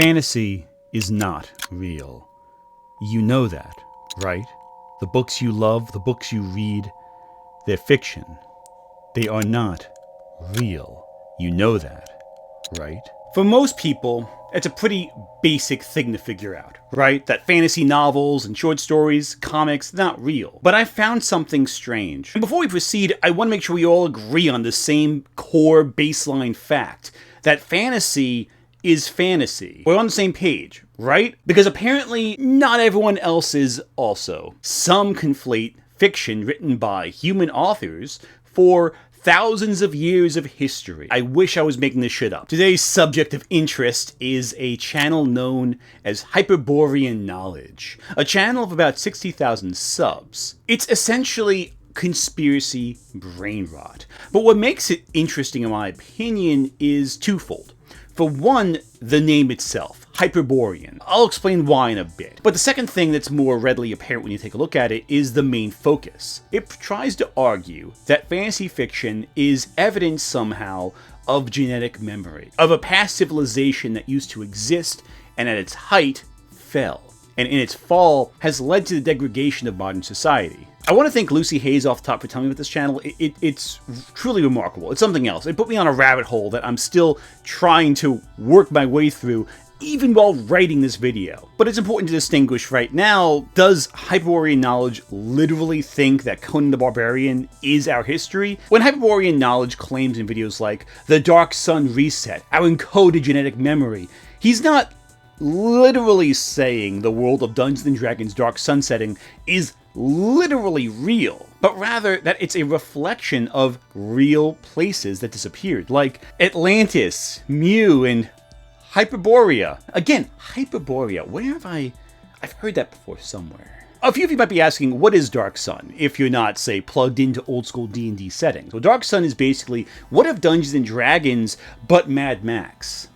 Fantasy is not real. You know that, right? The books you love, the books you read, they're fiction. They are not real. You know that, right? For most people, it's a pretty basic thing to figure out, right? That fantasy novels and short stories, comics, they're not real. But I found something strange. And before we proceed, I want to make sure we all agree on the same core baseline fact, that fantasy is fantasy. We're on the same page, right? Because apparently not everyone else is also. Some conflate fiction written by human authors for thousands of years of history. I wish I was making this shit up. Today's subject of interest is a channel known as Hyperborean Knowledge, a channel of about 60,000 subs. It's essentially conspiracy brain rot. But what makes it interesting, in my opinion, is twofold. For one, the name itself, Hyperborean. I'll explain why in a bit. But the second thing that's more readily apparent when you take a look at it is the main focus. It tries to argue that fantasy fiction is evidence somehow of genetic memory, of a past civilization that used to exist and at its height fell, and in its fall has led to the degradation of modern society. I want to thank Lucy Hayes off the top for telling me about this channel. It's truly remarkable. It's something else. It put me on a rabbit hole that I'm still trying to work my way through, even while writing this video. But it's important to distinguish right now, does Hyperborean Knowledge literally think that Conan the Barbarian is our history? When Hyperborean Knowledge claims in videos like, the Dark Sun Reset, our encoded genetic memory, he's not literally saying the world of Dungeons & Dragons Dark Sun setting is literally real, but rather that it's a reflection of real places that disappeared, like Atlantis, Mu, and Hyperborea. Again, Hyperborea, where have I've heard that before somewhere. A few of you might be asking, what is Dark Sun, if you're not, say, plugged into old school D&D settings? Well, Dark Sun is basically, what if Dungeons & Dragons, but Mad Max?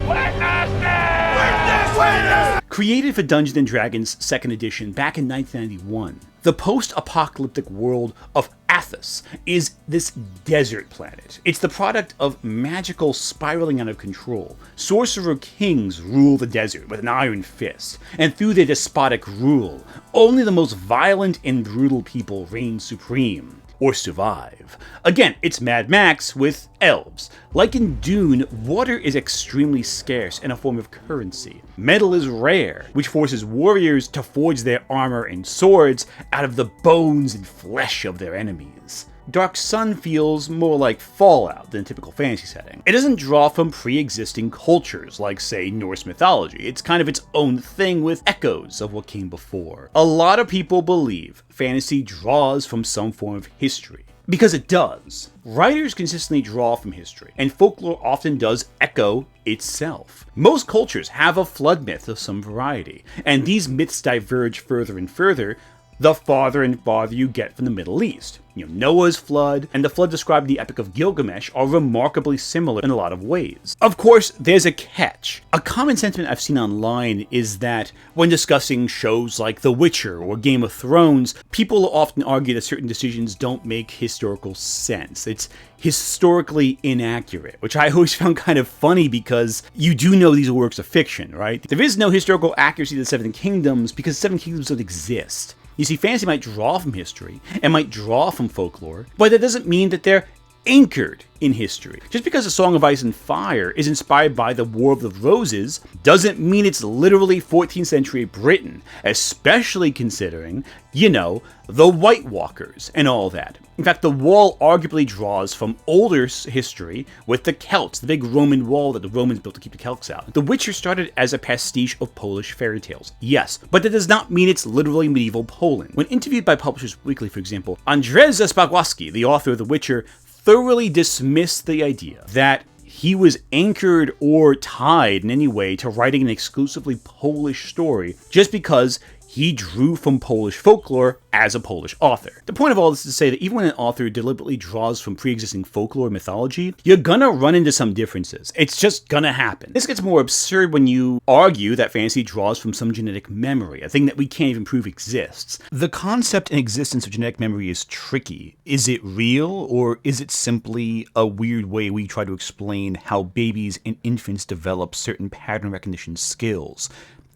Created for Dungeons & Dragons 2nd edition back in 1991, the post-apocalyptic world of Atlantis is this desert planet. It's the product of magical spiraling out of control. Sorcerer kings rule the desert with an iron fist, and through their despotic rule, only the most violent and brutal people reign supreme, or survive. Again, it's Mad Max with elves. Like in Dune, water is extremely scarce and a form of currency. Metal is rare, which forces warriors to forge their armor and swords out of the bones and flesh of their enemies. Dark Sun feels more like Fallout than a typical fantasy setting. It doesn't draw from pre-existing cultures like, say, Norse mythology. It's kind of its own thing with echoes of what came before. A lot of people believe fantasy draws from some form of history. Because it does. Writers consistently draw from history, and folklore often does echo itself. Most cultures have a flood myth of some variety, and these myths diverge further and further the farther and farther you get from the Middle East. Noah's flood and the flood described in the Epic of Gilgamesh are remarkably similar in a lot of ways. Of course, there's a catch. A common sentiment I've seen online is that when discussing shows like The Witcher or Game of Thrones, people often argue that certain decisions don't make historical sense. It's historically inaccurate, which I always found kind of funny because you do know these are works of fiction, right? There is no historical accuracy to the Seven Kingdoms because the Seven Kingdoms don't exist. You see, fantasy might draw from history, and might draw from folklore, but that doesn't mean that they're anchored in history. Just because A Song of Ice and Fire is inspired by the War of the Roses, doesn't mean it's literally 14th century Britain, especially considering, the White Walkers and all that. In fact, the wall arguably draws from older history with the Celts, the big Roman wall that the Romans built to keep the Celts out. The Witcher started as a pastiche of Polish fairy tales, yes, but that does not mean it's literally medieval Poland. When interviewed by Publishers Weekly, for example, Andrzej Spagłowski, the author of The Witcher, thoroughly dismissed the idea that he was anchored or tied in any way to writing an exclusively Polish story just because He drew from Polish folklore as a Polish author. The point of all this is to say that even when an author deliberately draws from pre-existing folklore and mythology, you're gonna run into some differences. It's just gonna happen. This gets more absurd when you argue that fantasy draws from some genetic memory, a thing that we can't even prove exists. The concept and existence of genetic memory is tricky. Is it real, or is it simply a weird way we try to explain how babies and infants develop certain pattern recognition skills?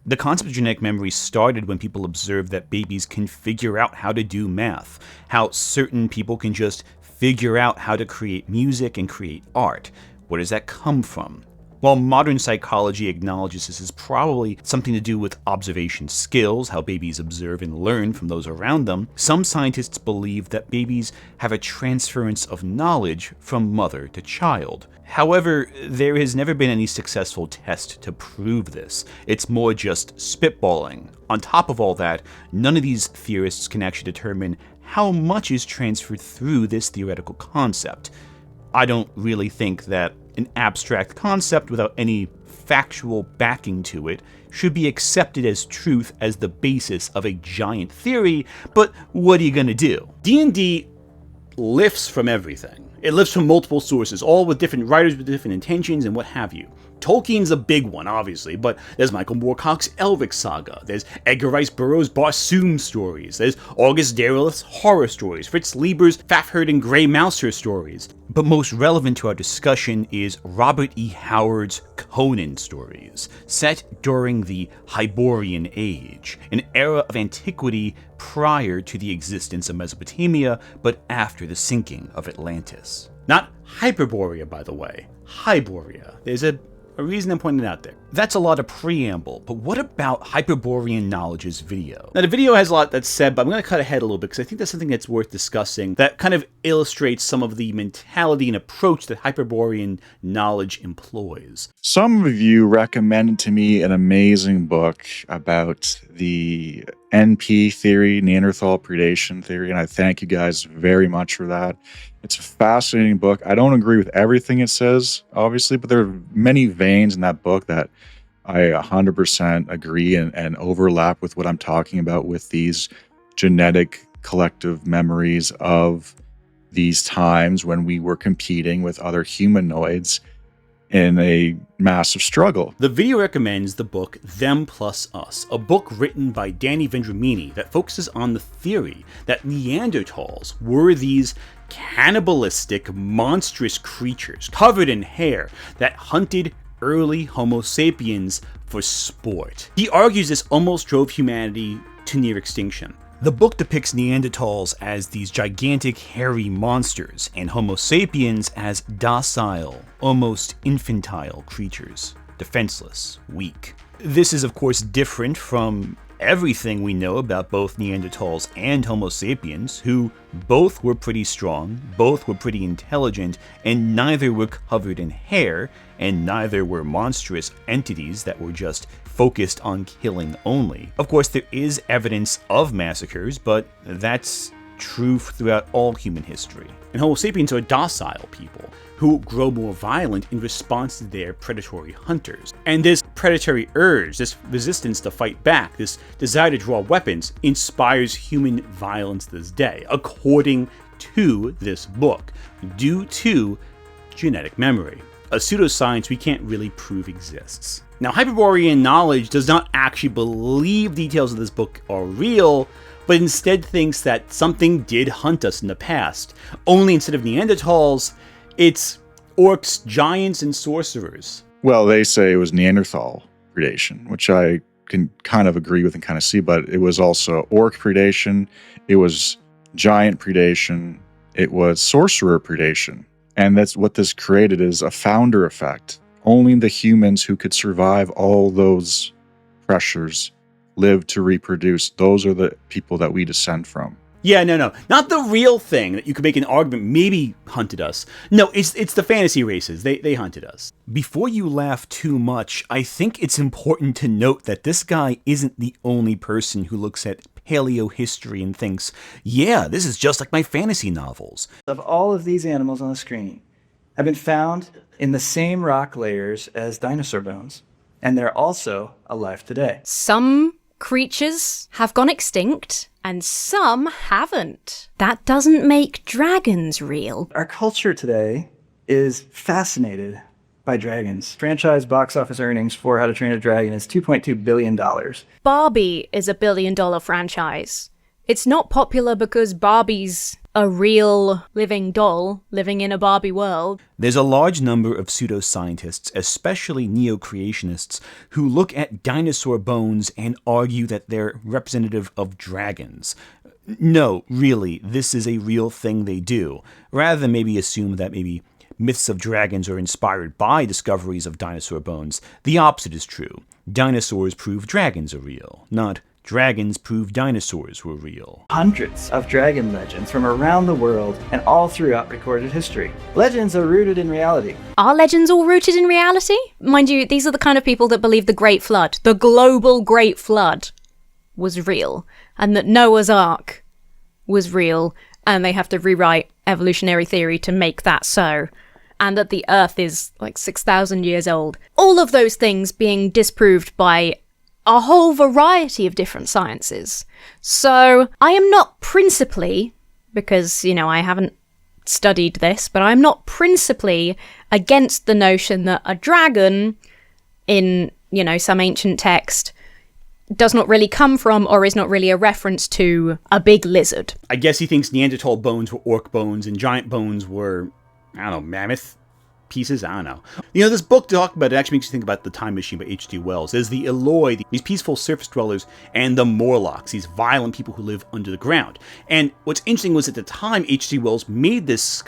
The concept of genetic memory started when people observed that babies can figure out how to do math, how certain people can just figure out how to create music and create art. Where does that come from? While modern psychology acknowledges this is probably something to do with observation skills, how babies observe and learn from those around them, some scientists believe that babies have a transference of knowledge from mother to child. However, there has never been any successful test to prove this. It's more just spitballing. On top of all that, none of these theorists can actually determine how much is transferred through this theoretical concept. I don't really think that an abstract concept without any factual backing to it should be accepted as truth as the basis of a giant theory, but what are you gonna do? D&D lifts from everything. It lifts from multiple sources, all with different writers with different intentions and what have you. Tolkien's a big one, obviously, but there's Michael Moorcock's Elric saga, there's Edgar Rice Burroughs' Barsoom stories, there's August Derleth's horror stories, Fritz Lieber's Fafhrd and Grey Mouser stories. But most relevant to our discussion is Robert E. Howard's Conan stories, set during the Hyperborean Age, an era of antiquity prior to the existence of Mesopotamia, but after the sinking of Atlantis. Not Hyperborea, by the way. Hyperborea. There's a reason I'm pointing it out there. That's a lot of preamble, but what about Hyperborean Knowledge's video? Now, the video has a lot that's said, but I'm going to cut ahead a little bit because I think that's something that's worth discussing that kind of illustrates some of the mentality and approach that Hyperborean Knowledge employs. Some of you recommended to me an amazing book about the NP theory, Neanderthal predation theory, and I thank you guys very much for that. It's a fascinating book. I don't agree with everything it says, obviously, but there are many veins in that book that I 100% agree and overlap with what I'm talking about with these genetic collective memories of these times when we were competing with other humanoids in a massive struggle. The video recommends the book Them Plus Us, a book written by Danny Vendramini that focuses on the theory that Neanderthals were these cannibalistic, monstrous creatures covered in hair that hunted early Homo sapiens for sport. He argues this almost drove humanity to near extinction. The book depicts Neanderthals as these gigantic, hairy monsters, and Homo sapiens as docile, almost infantile creatures, defenseless, weak. This is, of course, different from everything we know about both Neanderthals and Homo sapiens, who both were pretty strong, both were pretty intelligent, and neither were covered in hair, and neither were monstrous entities that were just focused on killing only. Of course, there is evidence of massacres, but that's true throughout all human history. And Homo sapiens are docile people who grow more violent in response to their predatory hunters. And this predatory urge, this resistance to fight back, this desire to draw weapons, inspires human violence to this day, according to this book, due to genetic memory, a pseudoscience we can't really prove exists. Now, Hyperborean Knowledge does not actually believe details of this book are real, but instead thinks that something did hunt us in the past. Only instead of Neanderthals, it's orcs, giants, and sorcerers. Well, they say it was Neanderthal predation, which I can kind of agree with and kind of see, but it was also orc predation, it was giant predation, it was sorcerer predation. And that's what this created is a founder effect. Only the humans who could survive all those pressures live to reproduce. Those are the people that we descend from. Yeah, no. Not the real thing that you could make an argument maybe hunted us. No, it's the fantasy races. They hunted us. Before you laugh too much, I think it's important to note that this guy isn't the only person who looks at paleo history and thinks, yeah, this is just like my fantasy novels. Of all of these animals on the screen have been found in the same rock layers as dinosaur bones, and they're also alive today. Some creatures have gone extinct and some haven't. That doesn't make dragons real. Our culture today is fascinated by dragons. Franchise box office earnings for How to Train a Dragon is $2.2 billion. Barbie is a billion-dollar franchise. It's not popular because Barbie's a real living doll living in a Barbie world. There's a large number of pseudoscientists, especially neo-creationists, who look at dinosaur bones and argue that they're representative of dragons. No, really, this is a real thing they do, rather than maybe assume that maybe myths of dragons are inspired by discoveries of dinosaur bones. The opposite is true. Dinosaurs prove dragons are real, not dragons prove dinosaurs were real. Hundreds of dragon legends from around the world and all throughout recorded history. Legends are rooted in reality. Are legends all rooted in reality? Mind you, these are the kind of people that believe the Great Flood, the global Great Flood, was real, and that Noah's Ark was real, and they have to rewrite evolutionary theory to make that so, and that the Earth is like 6,000 years old. All of those things being disproved by a whole variety of different sciences. So I am not principally, because, I haven't studied this, but I'm not principally against the notion that a dragon in, some ancient text does not really come from or is not really a reference to a big lizard. I guess he thinks Neanderthal bones were orc bones and giant bones were, mammoth pieces? I don't know. This book talked about, it actually makes you think about The Time Machine by H.G. Wells. There's the Eloi, these peaceful surface dwellers, and the Morlocks, these violent people who live under the ground. And what's interesting was at the time, H.G. Wells made these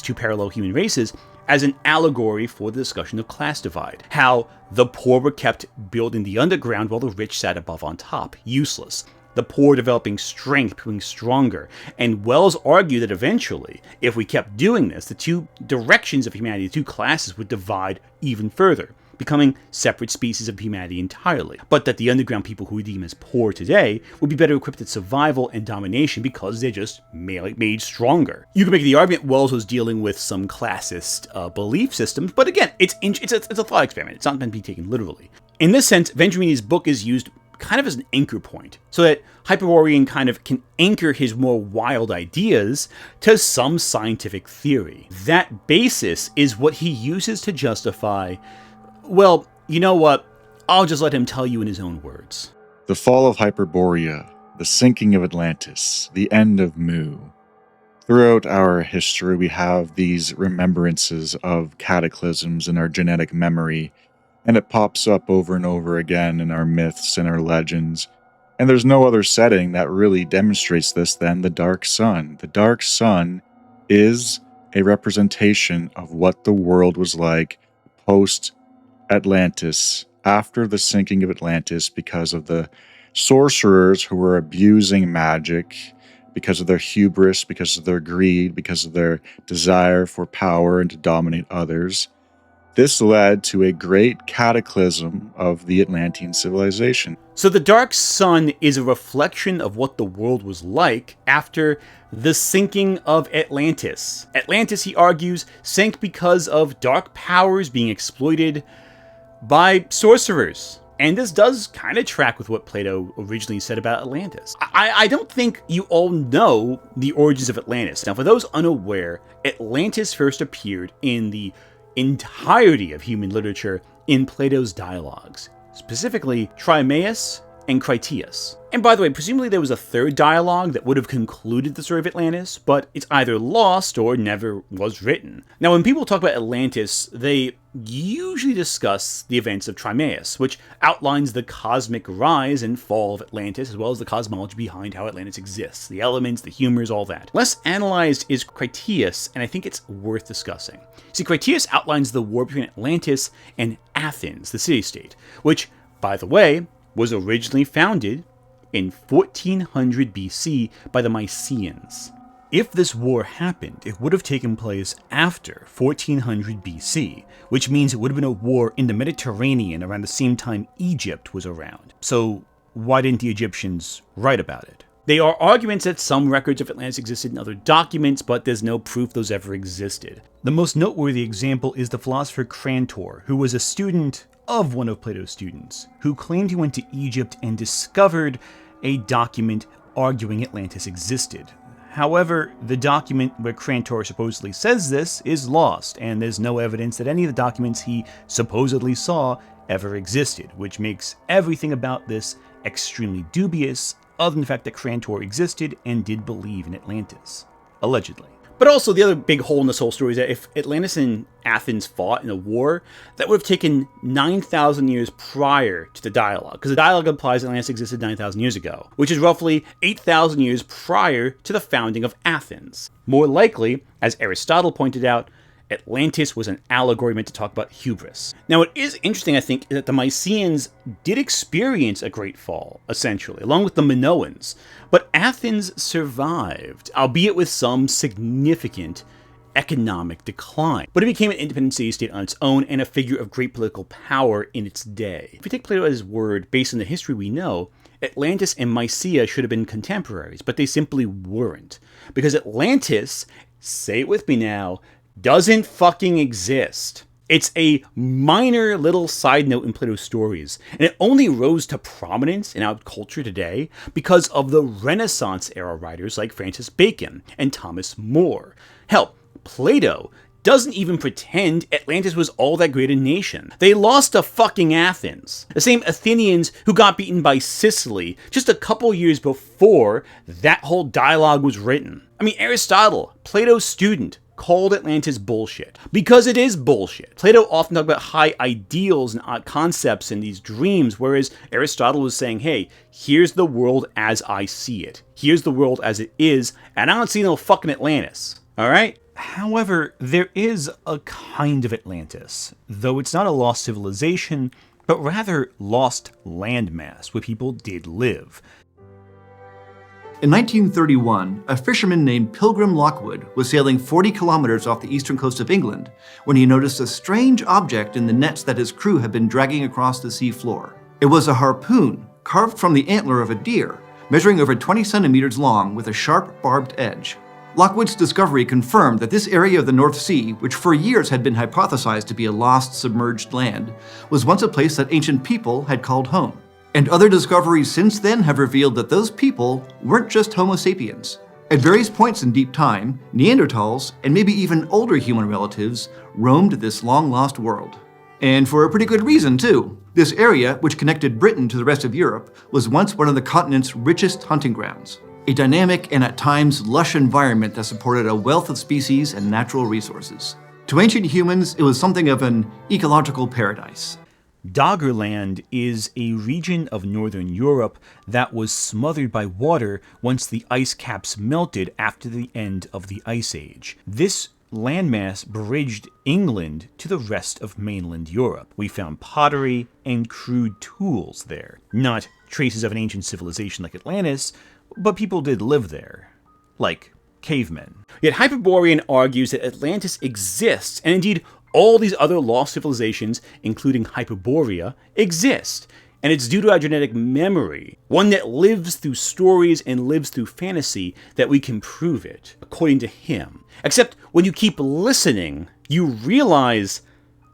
two parallel human races as an allegory for the discussion of class divide. How the poor were kept building the underground while the rich sat above on top, useless. The poor developing strength, becoming stronger. And Wells argued that eventually, if we kept doing this, the two directions of humanity, the two classes, would divide even further, becoming separate species of humanity entirely. But that the underground people who we deem as poor today would be better equipped at survival and domination because they're just made stronger. You can make the argument Wells was dealing with some classist belief systems, but again, it's a thought experiment. It's not meant to be taken literally. In this sense, Venturini's book is used kind of as an anchor point, so that Hyperborean kind of can anchor his more wild ideas to some scientific theory. That basis is what he uses to justify, well, you know what, I'll just let him tell you in his own words. The fall of Hyperborea, the sinking of Atlantis, the end of Mu. Throughout our history, we have these remembrances of cataclysms in our genetic memory, and it pops up over and over again in our myths and our legends. And there's no other setting that really demonstrates this than the Dark Sun. The Dark Sun is a representation of what the world was like post-Atlantis, after the sinking of Atlantis, because of the sorcerers who were abusing magic, because of their hubris, because of their greed, because of their desire for power and to dominate others. This led to a great cataclysm of the Atlantean civilization. So the Dark Sun is a reflection of what the world was like after the sinking of Atlantis. Atlantis, he argues, sank because of dark powers being exploited by sorcerers. And this does kind of track with what Plato originally said about Atlantis. I don't think you all know the origins of Atlantis. Now, for those unaware, Atlantis first appeared in the entirety of human literature in Plato's dialogues, specifically Timaeus and Critias. And by the way, presumably there was a third dialogue that would have concluded the story of Atlantis, but it's either lost or never was written. Now, when people talk about Atlantis, they usually discuss the events of Timaeus, which outlines the cosmic rise and fall of Atlantis, as well as the cosmology behind how Atlantis exists, the elements, the humors, all that. Less analyzed is Critias, and I think it's worth discussing. See, Critias outlines the war between Atlantis and Athens, the city-state, which, by the way, was originally founded in 1400 BC by the Mycenaeans. If this war happened, it would have taken place after 1400 BC, which means it would have been a war in the Mediterranean around the same time Egypt was around. So why didn't the Egyptians write about it? There are arguments that some records of Atlantis existed in other documents, but there's no proof those ever existed. The most noteworthy example is the philosopher Crantor, who was a student of one of Plato's students, who claimed he went to Egypt and discovered a document arguing Atlantis existed. However, the document where Crantor supposedly says this is lost, and there's no evidence that any of the documents he supposedly saw ever existed, which makes everything about this extremely dubious, other than the fact that Crantor existed and did believe in Atlantis. Allegedly. But also, the other big hole in this whole story is that if Atlantis and Athens fought in a war, that would have taken 9,000 years prior to the dialogue, because the dialogue implies Atlantis existed 9,000 years ago, which is roughly 8,000 years prior to the founding of Athens. More likely, as Aristotle pointed out, Atlantis was an allegory meant to talk about hubris. Now, what is interesting, I think, is that the Mycenaeans did experience a great fall, essentially, along with the Minoans, but Athens survived, albeit with some significant economic decline. But it became an independent city-state on its own and a figure of great political power in its day. If we take Plato at his word, based on the history we know, Atlantis and Mycea should have been contemporaries, but they simply weren't. Because Atlantis, say it with me now, doesn't fucking exist. It's a minor little side note in Plato's stories, and it only rose to prominence in our culture today because of the Renaissance-era writers like Francis Bacon and Thomas More. Hell, Plato doesn't even pretend Atlantis was all that great a nation. They lost to fucking Athens. The same Athenians who got beaten by Sicily just a couple years before that whole dialogue was written. I mean, Aristotle, Plato's student, called Atlantis bullshit. Because it is bullshit. Plato often talked about high ideals and odd concepts and these dreams, whereas Aristotle was saying, hey, here's the world as I see it. Here's the world as it is, and I don't see no fucking Atlantis. Alright? However, there is a kind of Atlantis, though it's not a lost civilization, but rather lost landmass where people did live. In 1931, a fisherman named Pilgrim Lockwood was sailing 40 kilometers off the eastern coast of England when he noticed a strange object in the nets that his crew had been dragging across the sea floor. It was a harpoon carved from the antler of a deer, measuring over 20 centimeters long with a sharp, barbed edge. Lockwood's discovery confirmed that this area of the North Sea, which for years had been hypothesized to be a lost, submerged land, was once a place that ancient people had called home. And other discoveries since then have revealed that those people weren't just Homo sapiens. At various points in deep time, Neanderthals, and maybe even older human relatives, roamed this long-lost world. And for a pretty good reason, too. This area, which connected Britain to the rest of Europe, was once one of the continent's richest hunting grounds. A dynamic and at times lush environment that supported a wealth of species and natural resources. To ancient humans, it was something of an ecological paradise. Doggerland is a region of northern Europe that was smothered by water once the ice caps melted after the end of the Ice Age. This landmass bridged England to the rest of mainland Europe. We found pottery and crude tools there. Not traces of an ancient civilization like Atlantis, but people did live there. Like cavemen. Yet Hyperborean argues that Atlantis exists, and indeed all these other lost civilizations, including Hyperborea, exist. And it's due to our genetic memory, one that lives through stories and lives through fantasy, that we can prove it, according to him. Except when you keep listening, you realize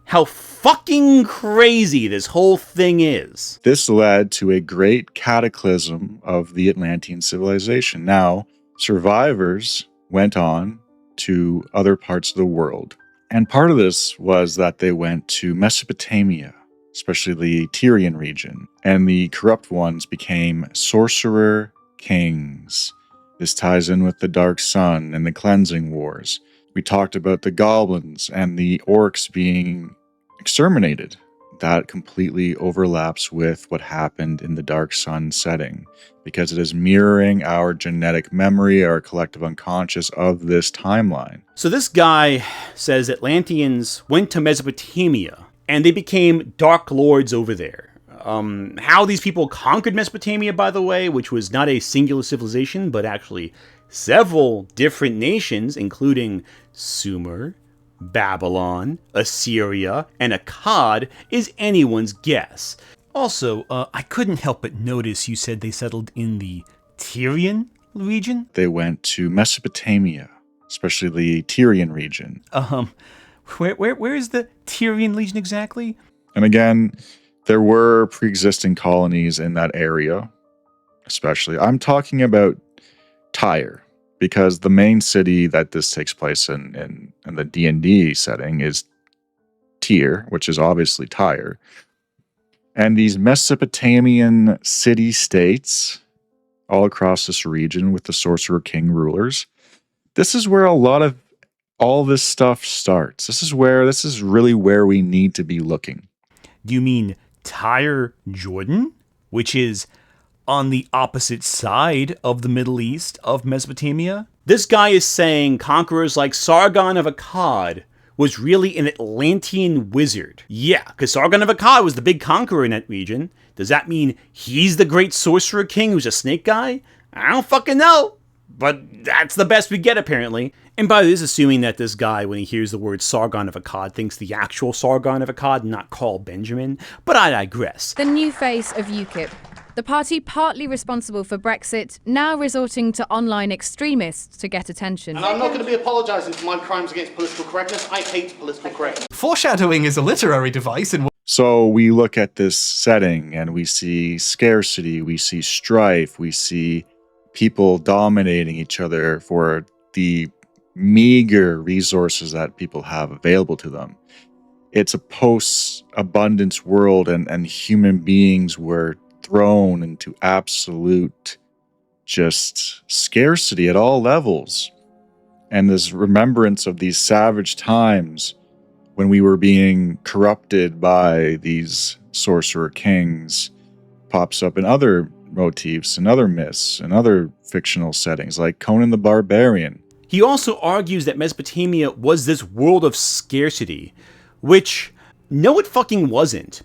how fucking crazy this whole thing is. This led to a great cataclysm of the Atlantean civilization. Now, survivors went on to other parts of the world. And part of this was that they went to Mesopotamia, especially the Tyrian region, and the corrupt ones became sorcerer kings. This ties in with the Dark Sun and the Cleansing Wars. We talked about the goblins and the orcs being exterminated. That completely overlaps with what happened in the Dark Sun setting, because it is mirroring our genetic memory, our collective unconscious of this timeline. So this guy says Atlanteans went to Mesopotamia, and they became Dark Lords over there. How these people conquered Mesopotamia, by the way, which was not a singular civilization, but actually several different nations, including Sumer, Babylon, Assyria, and Akkad, is anyone's guess. Also, I couldn't help but notice you said they settled in the Tyrian region? They went to Mesopotamia, especially the Tyrian region. Where is the Tyrian region exactly? And again, there were pre-existing colonies in that area, especially. I'm talking about Tyre, because the main city that this takes place in the D&D setting is Tyre, which is obviously Tyre. And these Mesopotamian city-states all across this region with the Sorcerer King rulers, this is where a lot of all this stuff starts. This is really where we need to be looking. Do you mean Tyre, Jordan, which is on the opposite side of the Middle East of Mesopotamia? This guy is saying conquerors like Sargon of Akkad was really an Atlantean wizard. Yeah, because Sargon of Akkad was the big conqueror in that region. Does that mean he's the great sorcerer king who's a snake guy? I don't fucking know. But that's the best we get, apparently. And by this, assuming that this guy, when he hears the word Sargon of Akkad, thinks the actual Sargon of Akkad, not Carl Benjamin. But I digress. The new face of UKIP. The party partly responsible for Brexit, now resorting to online extremists to get attention. And I'm not going to be apologising for my crimes against political correctness. I hate political correctness. Foreshadowing is a literary device in... So we look at this setting and we see scarcity, we see strife, we see people dominating each other for the meager resources that people have available to them. It's a post-abundance world, and human beings were thrown into absolute just scarcity at all levels. And this remembrance of these savage times when we were being corrupted by these sorcerer kings pops up in other motifs and other myths and other fictional settings like Conan the Barbarian. He also argues that Mesopotamia was this world of scarcity, which, no, it fucking wasn't.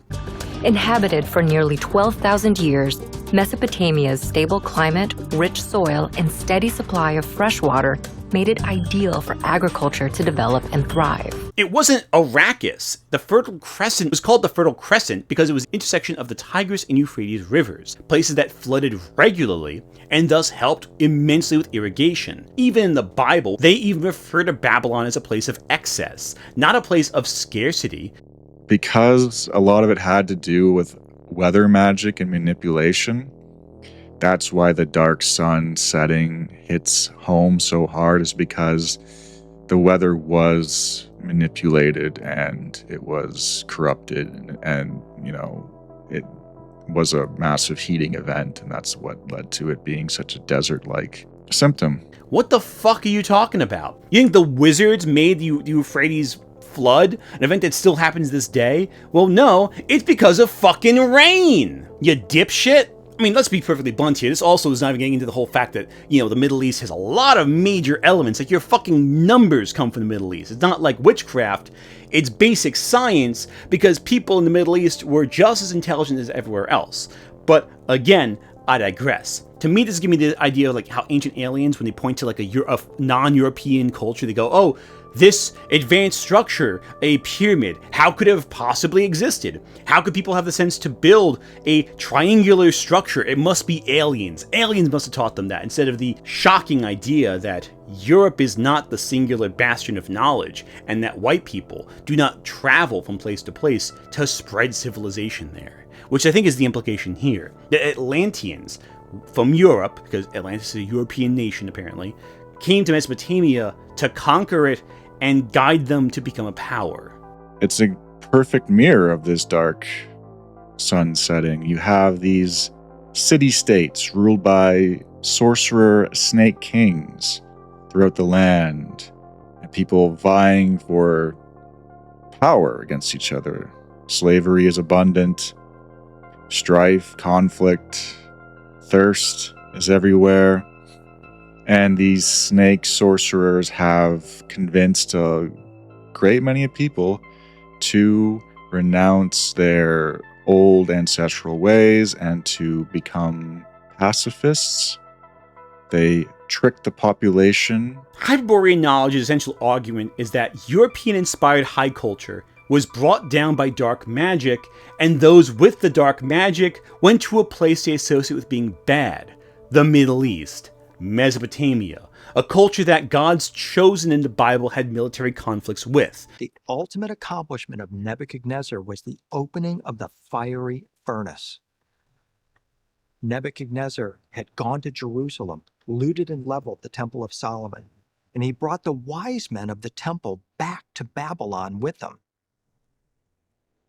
Inhabited for nearly 12,000 years, Mesopotamia's stable climate, rich soil, and steady supply of fresh water made it ideal for agriculture to develop and thrive. It wasn't Arrakis. The Fertile Crescent was called the Fertile Crescent because it was an intersection of the Tigris and Euphrates rivers, places that flooded regularly and thus helped immensely with irrigation. Even in the Bible, they even refer to Babylon as a place of excess, not a place of scarcity. Because a lot of it had to do with weather magic and manipulation, that's why the dark sun setting hits home so hard, is because the weather was manipulated and it was corrupted, and you know, it was a massive heating event, and that's what led to it being such a desert-like symptom. What the fuck are you talking about? You think the wizards made the Euphrates flood, an event that still happens this day? Well, no, it's because of fucking rain, you dipshit. I mean, let's be perfectly blunt here. This also is not even getting into the whole fact that, you know, the Middle East has a lot of major elements. Like, your fucking numbers come from the Middle East. It's not like witchcraft. It's basic science, because people in the Middle East were just as intelligent as everywhere else. But again, I digress. To me, this is giving me the idea of like how ancient aliens, when they point to like a non-European culture, they go, oh, this advanced structure, a pyramid, how could it have possibly existed? How could people have the sense to build a triangular structure? It must be aliens. Aliens must have taught them that, instead of the shocking idea that Europe is not the singular bastion of knowledge, and that white people do not travel from place to place to spread civilization there. Which I think is the implication here. The Atlanteans from Europe, because Atlantis is a European nation apparently, came to Mesopotamia to conquer it and guide them to become a power. It's a perfect mirror of this dark sun setting. You have these city-states ruled by sorcerer snake kings throughout the land, and people vying for power against each other. Slavery is abundant. Strife, conflict, thirst is everywhere. And these snake sorcerers have convinced a great many people to renounce their old ancestral ways and to become pacifists. They trick the population. Hyperborean Knowledge's essential argument is that European-inspired high culture was brought down by dark magic, and those with the dark magic went to a place they associate with being bad, the Middle East, Mesopotamia, a culture that God's chosen in the Bible had military conflicts with. The ultimate accomplishment of Nebuchadnezzar was the opening of the fiery furnace. Nebuchadnezzar had gone to Jerusalem, looted and leveled the Temple of Solomon, and he brought the wise men of the temple back to Babylon with him.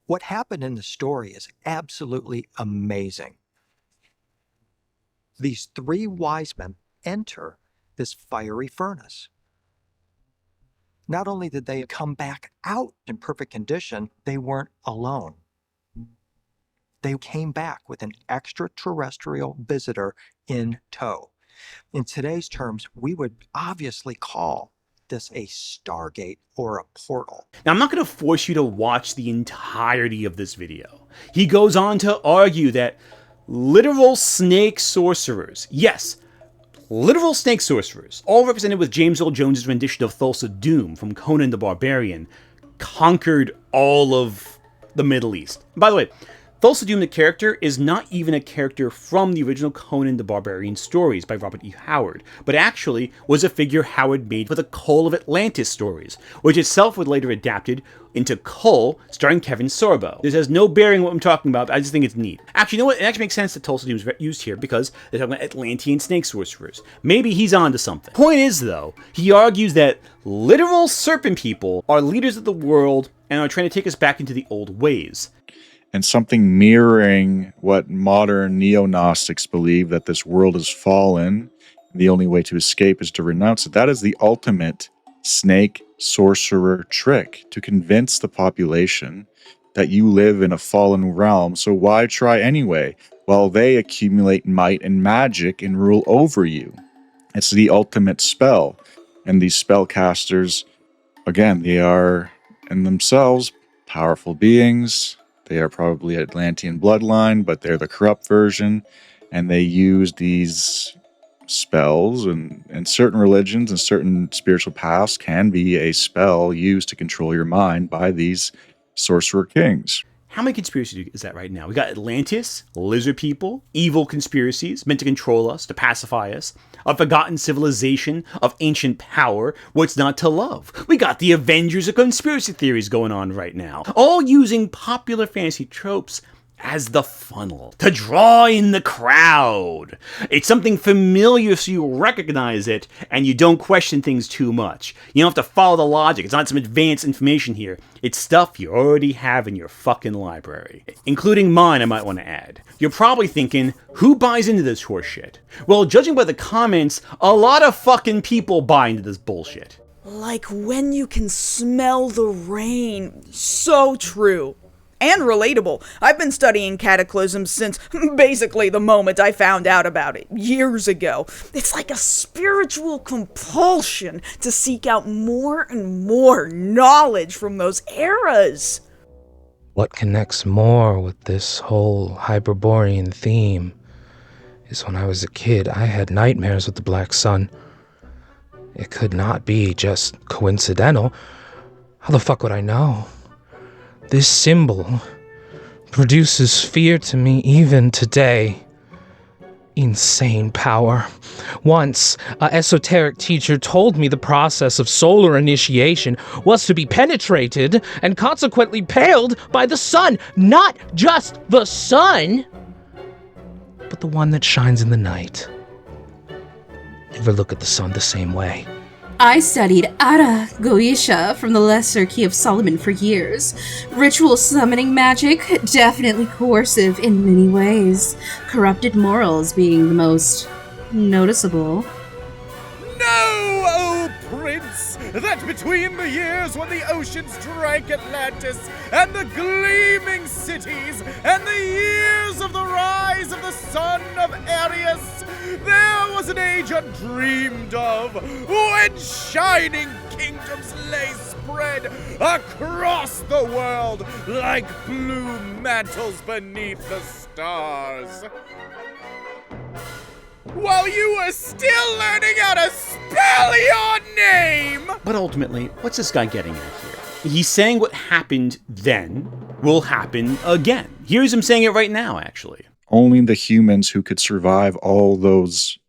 What happened in the story is absolutely amazing. These three wise men enter this fiery furnace. Not only did they come back out in perfect condition, they weren't alone. They came back with an extraterrestrial visitor in tow. In today's terms, we would obviously call this a stargate or a portal. Now, I'm not going to force you to watch the entirety of this video. He goes on to argue that literal snake sorcerers, yes, literal snake sorcerers, all represented with James Earl Jones's rendition of Thulsa Doom from Conan the Barbarian, conquered all of the Middle East. By the way, Thulsa Doom, the character, is not even a character from the original Conan the Barbarian stories by Robert E. Howard, but actually was a figure Howard made for the Cull of Atlantis stories, which itself was later adapted into Cull, starring Kevin Sorbo. This has no bearing on what I'm talking about, but I just think it's neat. Actually, you know what? It actually makes sense that Thulsa Doom is used here because they're talking about Atlantean snake sorcerers. Maybe he's onto something. Point is, though, he argues that literal serpent people are leaders of the world and are trying to take us back into the old ways. And something mirroring what modern neo-Gnostics believe, that this world is fallen, and the only way to escape is to renounce it. That is the ultimate snake sorcerer trick, to convince the population that you live in a fallen realm, so why try anyway, while they accumulate might and magic and rule over you. It's the ultimate spell. And these spellcasters, again, they are in themselves powerful beings. They are probably Atlantean bloodline, but they're the corrupt version, and they use these spells, and certain religions and certain spiritual paths can be a spell used to control your mind by these sorcerer kings. How many conspiracies is that right now? We got Atlantis, lizard people, evil conspiracies meant to control us, to pacify us, a forgotten civilization of ancient power, what's not to love. We got the Avengers of conspiracy theories going on right now, all using popular fantasy tropes as the funnel to draw in the crowd. It's something familiar so you recognize it and you don't question things too much. You don't have to follow the logic. It's not some advanced information here. It's stuff you already have in your fucking library. Including mine, I might want to add. You're probably thinking, who buys into this horseshit? Well, judging by the comments, a lot of fucking people buy into this bullshit. Like when you can smell the rain. So true. And relatable. I've been studying cataclysms since basically the moment I found out about it, years ago. It's like a spiritual compulsion to seek out more and more knowledge from those eras. What connects more with this whole Hyperborean theme is when I was a kid, I had nightmares with the Black Sun. It could not be just coincidental. How the fuck would I know? This symbol produces fear to me even today. Insane power. Once, an esoteric teacher told me the process of solar initiation was to be penetrated and consequently paled by the sun. Not just the sun, but the one that shines in the night. Never look at the sun the same way. I studied Ara Goetia from the Lesser Key of Solomon for years. Ritual summoning magic, definitely coercive in many ways. Corrupted morals being the most noticeable. Know, O Prince, that between the years when the oceans drank Atlantis, and the gleaming cities, and the years of the rise of the son of Arius, there was an age undreamed of, when shining kingdoms lay spread across the world like blue mantles beneath the stars. While you were still learning how to spell your name! But ultimately, what's this guy getting at here? He's saying what happened then will happen again. Here's him saying it right now, actually. Only the humans who could survive all those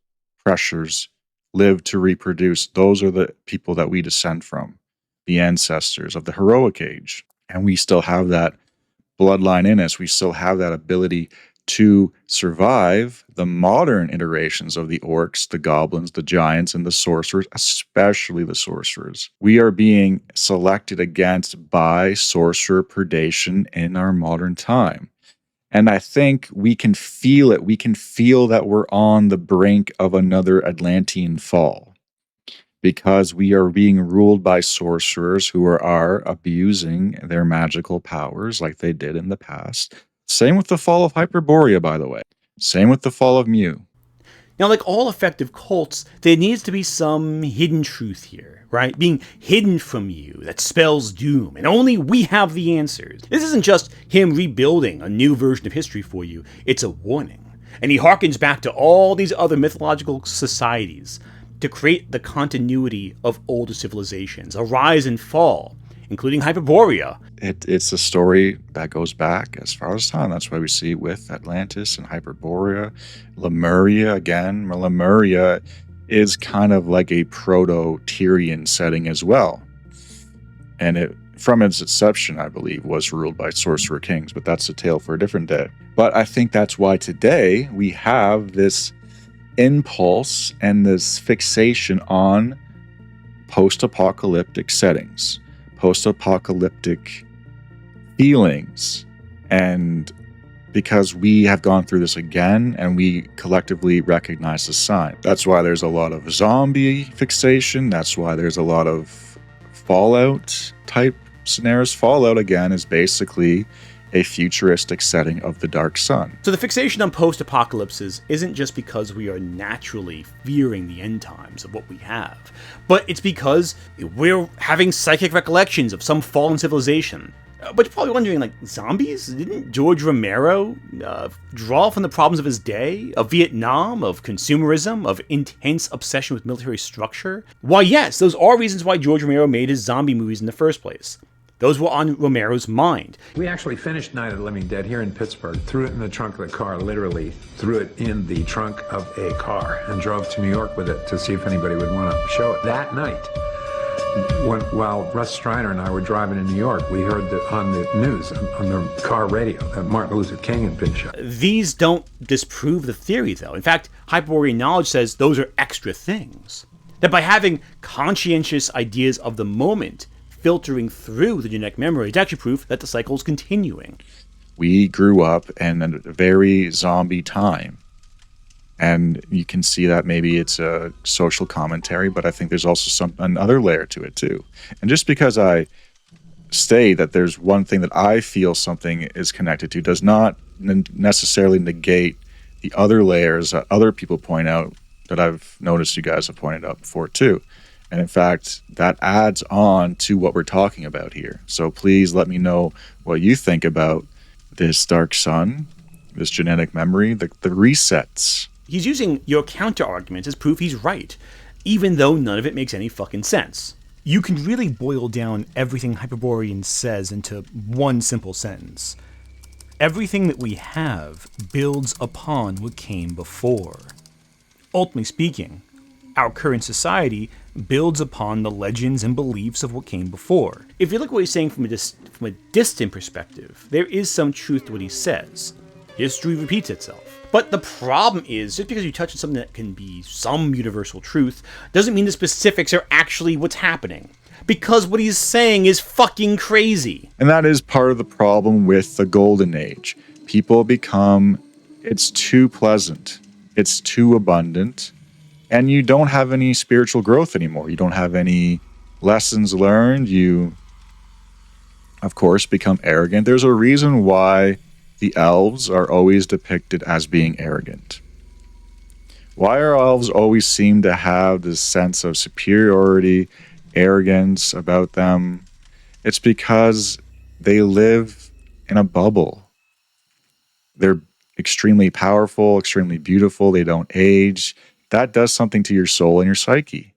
pressures live to reproduce. Those are the people that we descend from, the ancestors of the heroic age. And we still have that bloodline in us. We still have that ability to survive the modern iterations of the orcs, the goblins, the giants, and the sorcerers, especially the sorcerers. We are being selected against by sorcerer predation in our modern time. And I think we can feel it. We can feel that we're on the brink of another Atlantean fall, because we are being ruled by sorcerers who are abusing their magical powers like they did in the past. Same with the fall of Hyperborea, by the way. Same with the fall of Mu. Now, like all effective cults, there needs to be some hidden truth here, right? Being hidden from you that spells doom, and only we have the answers. This isn't just him rebuilding a new version of history for you, it's a warning. And he harkens back to all these other mythological societies to create the continuity of older civilizations, a rise and fall, including Hyperborea. It's a story that goes back as far as time. That's why we see with Atlantis and Hyperborea. Lemuria, again. Lemuria is kind of like a proto-Tyrian setting as well. And it, from its inception, I believe, was ruled by sorcerer kings, but that's a tale for a different day. But I think that's why today we have this impulse and this fixation on post-apocalyptic settings, post-apocalyptic feelings, and because we have gone through this again and we collectively recognize the sign. That's why there's a lot of zombie fixation. That's why there's a lot of Fallout type scenarios. Fallout, again, is basically a futuristic setting of the dark sun. So the fixation on post-apocalypses isn't just because we are naturally fearing the end times of what we have, but it's because we're having psychic recollections of some fallen civilization. But you're probably wondering, like, zombies? Didn't George Romero draw from the problems of his day? Of Vietnam? Of consumerism? Of intense obsession with military structure? Why, yes, those are reasons why George Romero made his zombie movies in the first place. Those were on Romero's mind. We actually finished Night of the Living Dead here in Pittsburgh, threw it in the trunk of the car, literally threw it in the trunk of a car, and drove to New York with it to see if anybody would want to show it. That night, while Russ Strider and I were driving in New York, we heard that on the news, on the car radio, that Martin Luther King had been shot. These don't disprove the theory, though. In fact, Hyperborean Knowledge says those are extra things. That by having conscientious ideas of the moment filtering through the genetic memory, it's actually proof that the cycle is continuing. We grew up in a very zombie time. And you can see that maybe it's a social commentary, but I think there's also another layer to it too. And just because I say that there's one thing that I feel something is connected to does not necessarily negate the other layers that other people point out that I've noticed you guys have pointed out before too. And in fact, that adds on to what we're talking about here. So please let me know what you think about this dark sun, this genetic memory, the resets. He's using your counter-argument as proof he's right, even though none of it makes any fucking sense. You can really boil down everything Hyperborean says into one simple sentence. Everything that we have builds upon what came before. Ultimately speaking, our current society builds upon the legends and beliefs of what came before. If you look at what he's saying from a distant perspective, there is some truth to what he says. History repeats itself. But the problem is, just because you touch on something that can be some universal truth, doesn't mean the specifics are actually what's happening. Because what he's saying is fucking crazy. And that is part of the problem with the golden age. People become, it's too pleasant, it's too abundant, and you don't have any spiritual growth anymore. You don't have any lessons learned. You, of course, become arrogant. There's a reason why the elves are always depicted as being arrogant. Why are elves always seem to have this sense of superiority, arrogance about them? It's because they live in a bubble. They're extremely powerful, extremely beautiful. They don't age. That does something to your soul and your psyche.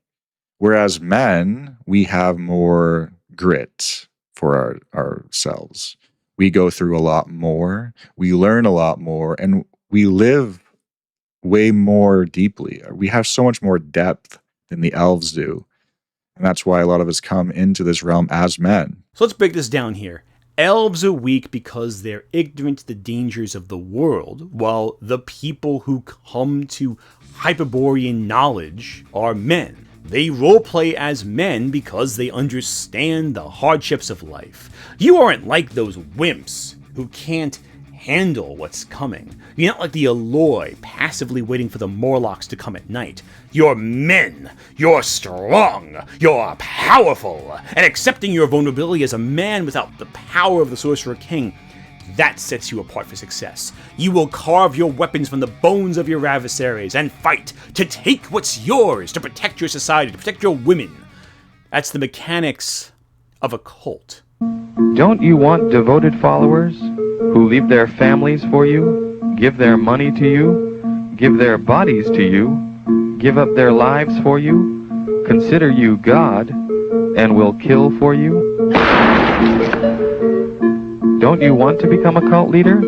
Whereas men, we have more grit for ourselves. We go through a lot more, we learn a lot more, and we live way more deeply. We have so much more depth than the elves do. And that's why a lot of us come into this realm as men. So let's break this down here. Elves are weak because they're ignorant to the dangers of the world, while the people who come to Hyperborean knowledge are men. They roleplay as men because they understand the hardships of life. You aren't like those wimps who can't handle what's coming. You're not like the Eloi passively waiting for the Morlocks to come at night. You're men. You're strong. You're powerful. And accepting your vulnerability as a man without the power of the Sorcerer King, that sets you apart for success. You will carve your weapons from the bones of your adversaries and fight to take what's yours, to protect your society, to protect your women. That's the mechanics of a cult. Don't you want devoted followers who leave their families for you, give their money to you, give their bodies to you, give up their lives for you, consider you God, and will kill for you? Don't you want to become a cult leader?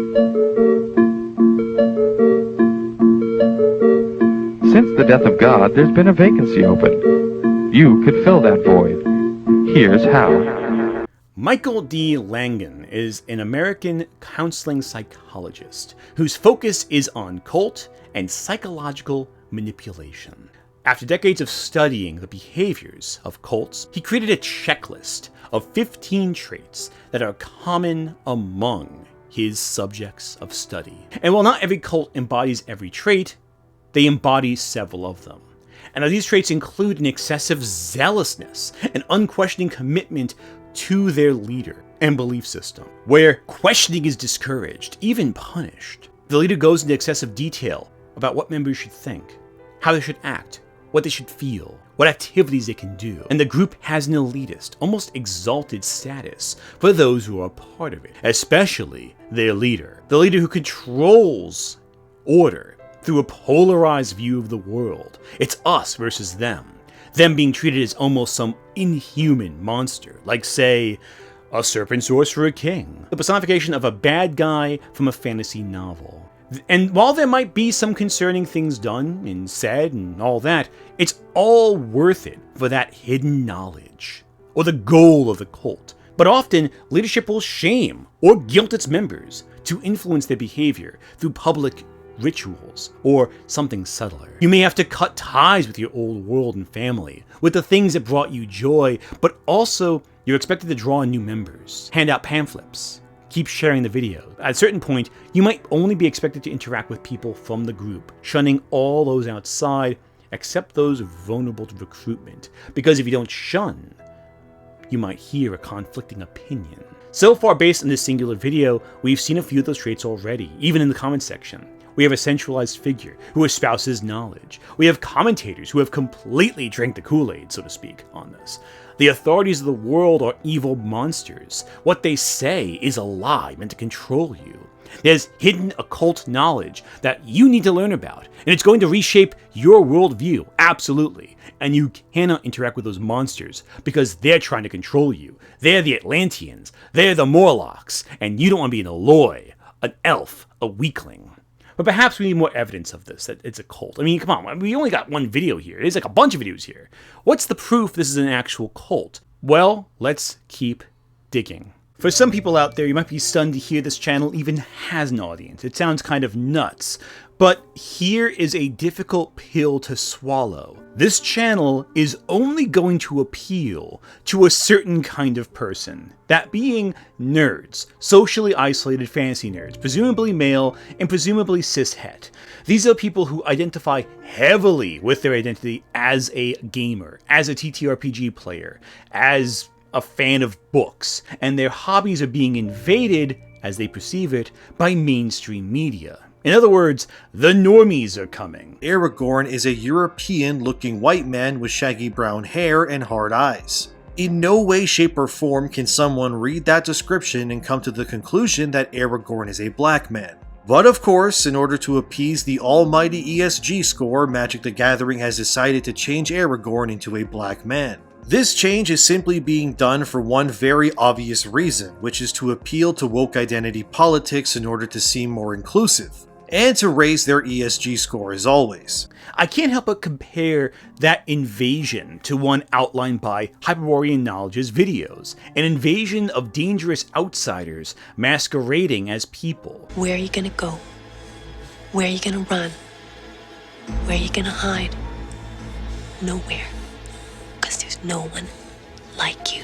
Since the death of God, there's been a vacancy open. You could fill that void. Here's how. Michael D. Langan is an American counseling psychologist whose focus is on cult and psychological manipulation. After decades of studying the behaviors of cults, he created a checklist of 15 traits that are common among his subjects of study. And while not every cult embodies every trait, they embody several of them. And these traits include an excessive zealousness, an unquestioning commitment to their leader and belief system, where questioning is discouraged, even punished. The leader goes into excessive detail about what members should think, how they should act, what they should feel, what activities they can do, and the group has an elitist, almost exalted status for those who are part of it, especially their leader. The leader who controls order through a polarized view of the world. It's us versus them being treated as almost some inhuman monster, like, say, a serpent sorcerer king, the personification of a bad guy from a fantasy novel. And while there might be some concerning things done and said and all that, it's all worth it for that hidden knowledge, or the goal of the cult. But often, leadership will shame or guilt its members to influence their behavior through public rituals or something subtler. You may have to cut ties with your old world and family, with the things that brought you joy, but also you're expected to draw in new members, hand out pamphlets, keep sharing the video. At a certain point, you might only be expected to interact with people from the group, shunning all those outside except those vulnerable to recruitment, because if you don't shun, you might hear a conflicting opinion. So far, based on this singular video, we've seen a few of those traits already, even in the comment section. We have a centralized figure who espouses knowledge. We have commentators who have completely drank the Kool-Aid, so to speak, on this. The authorities of the world are evil monsters. What they say is a lie meant to control you. There's hidden occult knowledge that you need to learn about, and it's going to reshape your worldview, absolutely. And you cannot interact with those monsters because they're trying to control you. They're the Atlanteans, they're the Morlocks, and you don't want to be an Eloi, an elf, a weakling. But perhaps we need more evidence of this, that it's a cult. I mean, come on, we only got one video here. There's like a bunch of videos here. What's the proof this is an actual cult? Well, let's keep digging. For some people out there, you might be stunned to hear this channel even has an audience. It sounds kind of nuts. But here is a difficult pill to swallow. This channel is only going to appeal to a certain kind of person. That being nerds, socially isolated fantasy nerds, presumably male and presumably cishet. These are people who identify heavily with their identity as a gamer, as a TTRPG player, as a fan of books, and their hobbies are being invaded, as they perceive it, by mainstream media. In other words, the normies are coming. Aragorn is a European-looking white man with shaggy brown hair and hard eyes. In no way, shape, or form can someone read that description and come to the conclusion that Aragorn is a black man. But of course, in order to appease the almighty ESG score, Magic the Gathering has decided to change Aragorn into a black man. This change is simply being done for one very obvious reason, which is to appeal to woke identity politics in order to seem more inclusive. and to raise their ESG score as always. I can't help but compare that invasion to one outlined by Hyperborean Knowledge's videos, an invasion of dangerous outsiders masquerading as people. Where are you gonna go? Where are you gonna run? Where are you gonna hide? Nowhere. Because there's no one like you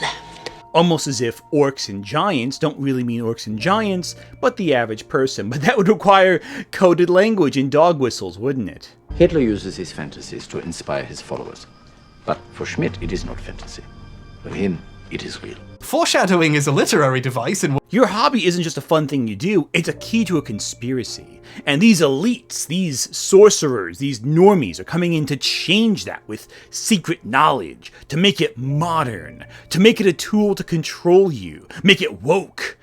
left. Almost as if orcs and giants don't really mean orcs and giants, but the average person. But that would require coded language and dog whistles, wouldn't it? Hitler uses his fantasies to inspire his followers. But for Schmidt, it is not fantasy. For him, it is real. Foreshadowing is a literary device and your hobby isn't just a fun thing you do, it's a key to a conspiracy. And these elites, these sorcerers, these normies are coming in to change that with secret knowledge, to make it modern, to make it a tool to control you, make it woke.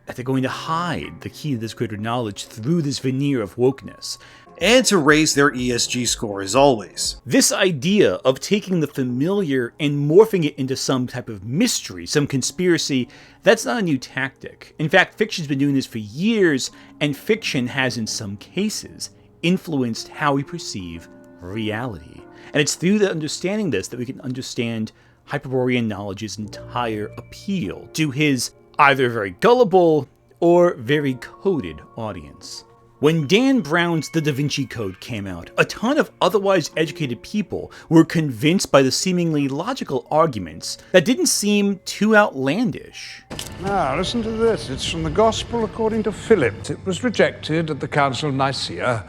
That they're going to hide the key to this greater knowledge through this veneer of wokeness. And to raise their ESG score as always. This idea of taking the familiar and morphing it into some type of mystery, some conspiracy, that's not a new tactic. In fact, fiction's been doing this for years, and fiction has in some cases influenced how we perceive reality. And it's through the understanding this that we can understand Hyperborean Knowledge's entire appeal to his either very gullible or very coded audience. When Dan Brown's The Da Vinci Code came out, a ton of otherwise educated people were convinced by the seemingly logical arguments that didn't seem too outlandish. Now, listen to this. It's from the Gospel according to Philip. It was rejected at the Council of Nicaea,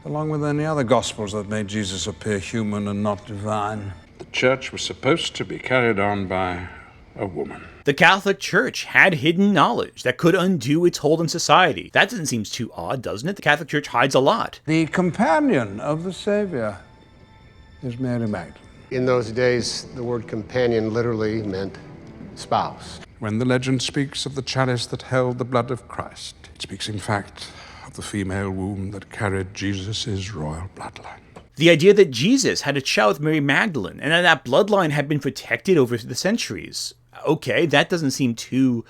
along with any other Gospels that made Jesus appear human and not divine. The church was supposed to be carried on by a woman. The Catholic Church had hidden knowledge that could undo its hold on society. That doesn't seem too odd, doesn't it? The Catholic Church hides a lot. The companion of the Savior is Mary Magdalene. In those days, the word companion literally meant spouse. When the legend speaks of the chalice that held the blood of Christ, it speaks in fact of the female womb that carried Jesus' royal bloodline. The idea that Jesus had a child with Mary Magdalene and that bloodline had been protected over the centuries. Okay, that doesn't seem too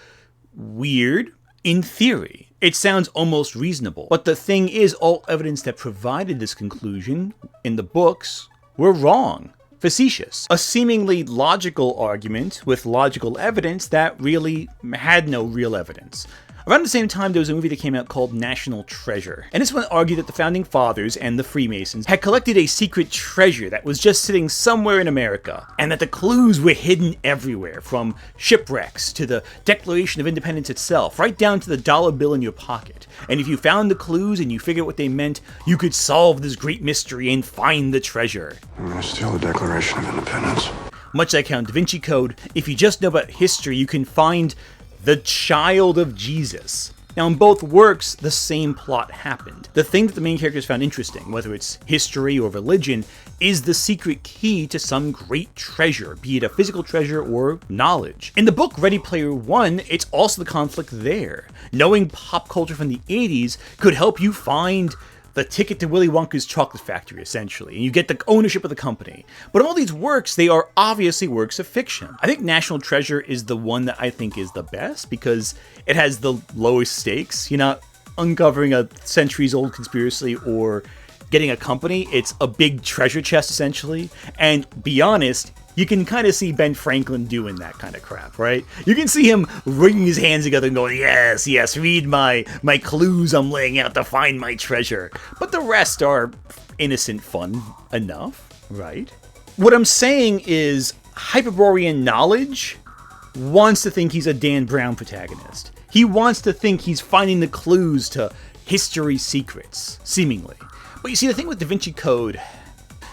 weird. In theory, it sounds almost reasonable. But the thing is, all evidence that provided this conclusion in the books were wrong. Facetious. A seemingly logical argument with logical evidence that really had no real evidence. Around the same time, there was a movie that came out called National Treasure. And this one argued that the Founding Fathers and the Freemasons had collected a secret treasure that was just sitting somewhere in America, and that the clues were hidden everywhere, from shipwrecks to the Declaration of Independence itself, right down to the dollar bill in your pocket. And if you found the clues and you figured what they meant, you could solve this great mystery and find the treasure. Still the Declaration of Independence. Much like how in Da Vinci Code, if you just know about history, you can find the child of Jesus. Now, in both works, the same plot happened. The thing that the main characters found interesting, whether it's history or religion, is the secret key to some great treasure, be it a physical treasure or knowledge. In the book Ready Player One, it's also the conflict there. Knowing pop culture from the 80s could help you find the ticket to Willy Wonka's chocolate factory, essentially, and you get the ownership of the company. But all these works, they are obviously works of fiction. I think National Treasure is the one that I think is the best because it has the lowest stakes. You're not uncovering a centuries-old conspiracy or getting a company. It's a big treasure chest, essentially. And be honest, you can kind of see Ben Franklin doing that kind of crap, right? You can see him wringing his hands together and going, yes, yes, read my clues I'm laying out to find my treasure. But the rest are innocent fun enough, right? What I'm saying is Hyperborean Knowledge wants to think he's a Dan Brown protagonist. He wants to think he's finding the clues to history's secrets, seemingly. But you see, the thing with Da Vinci Code,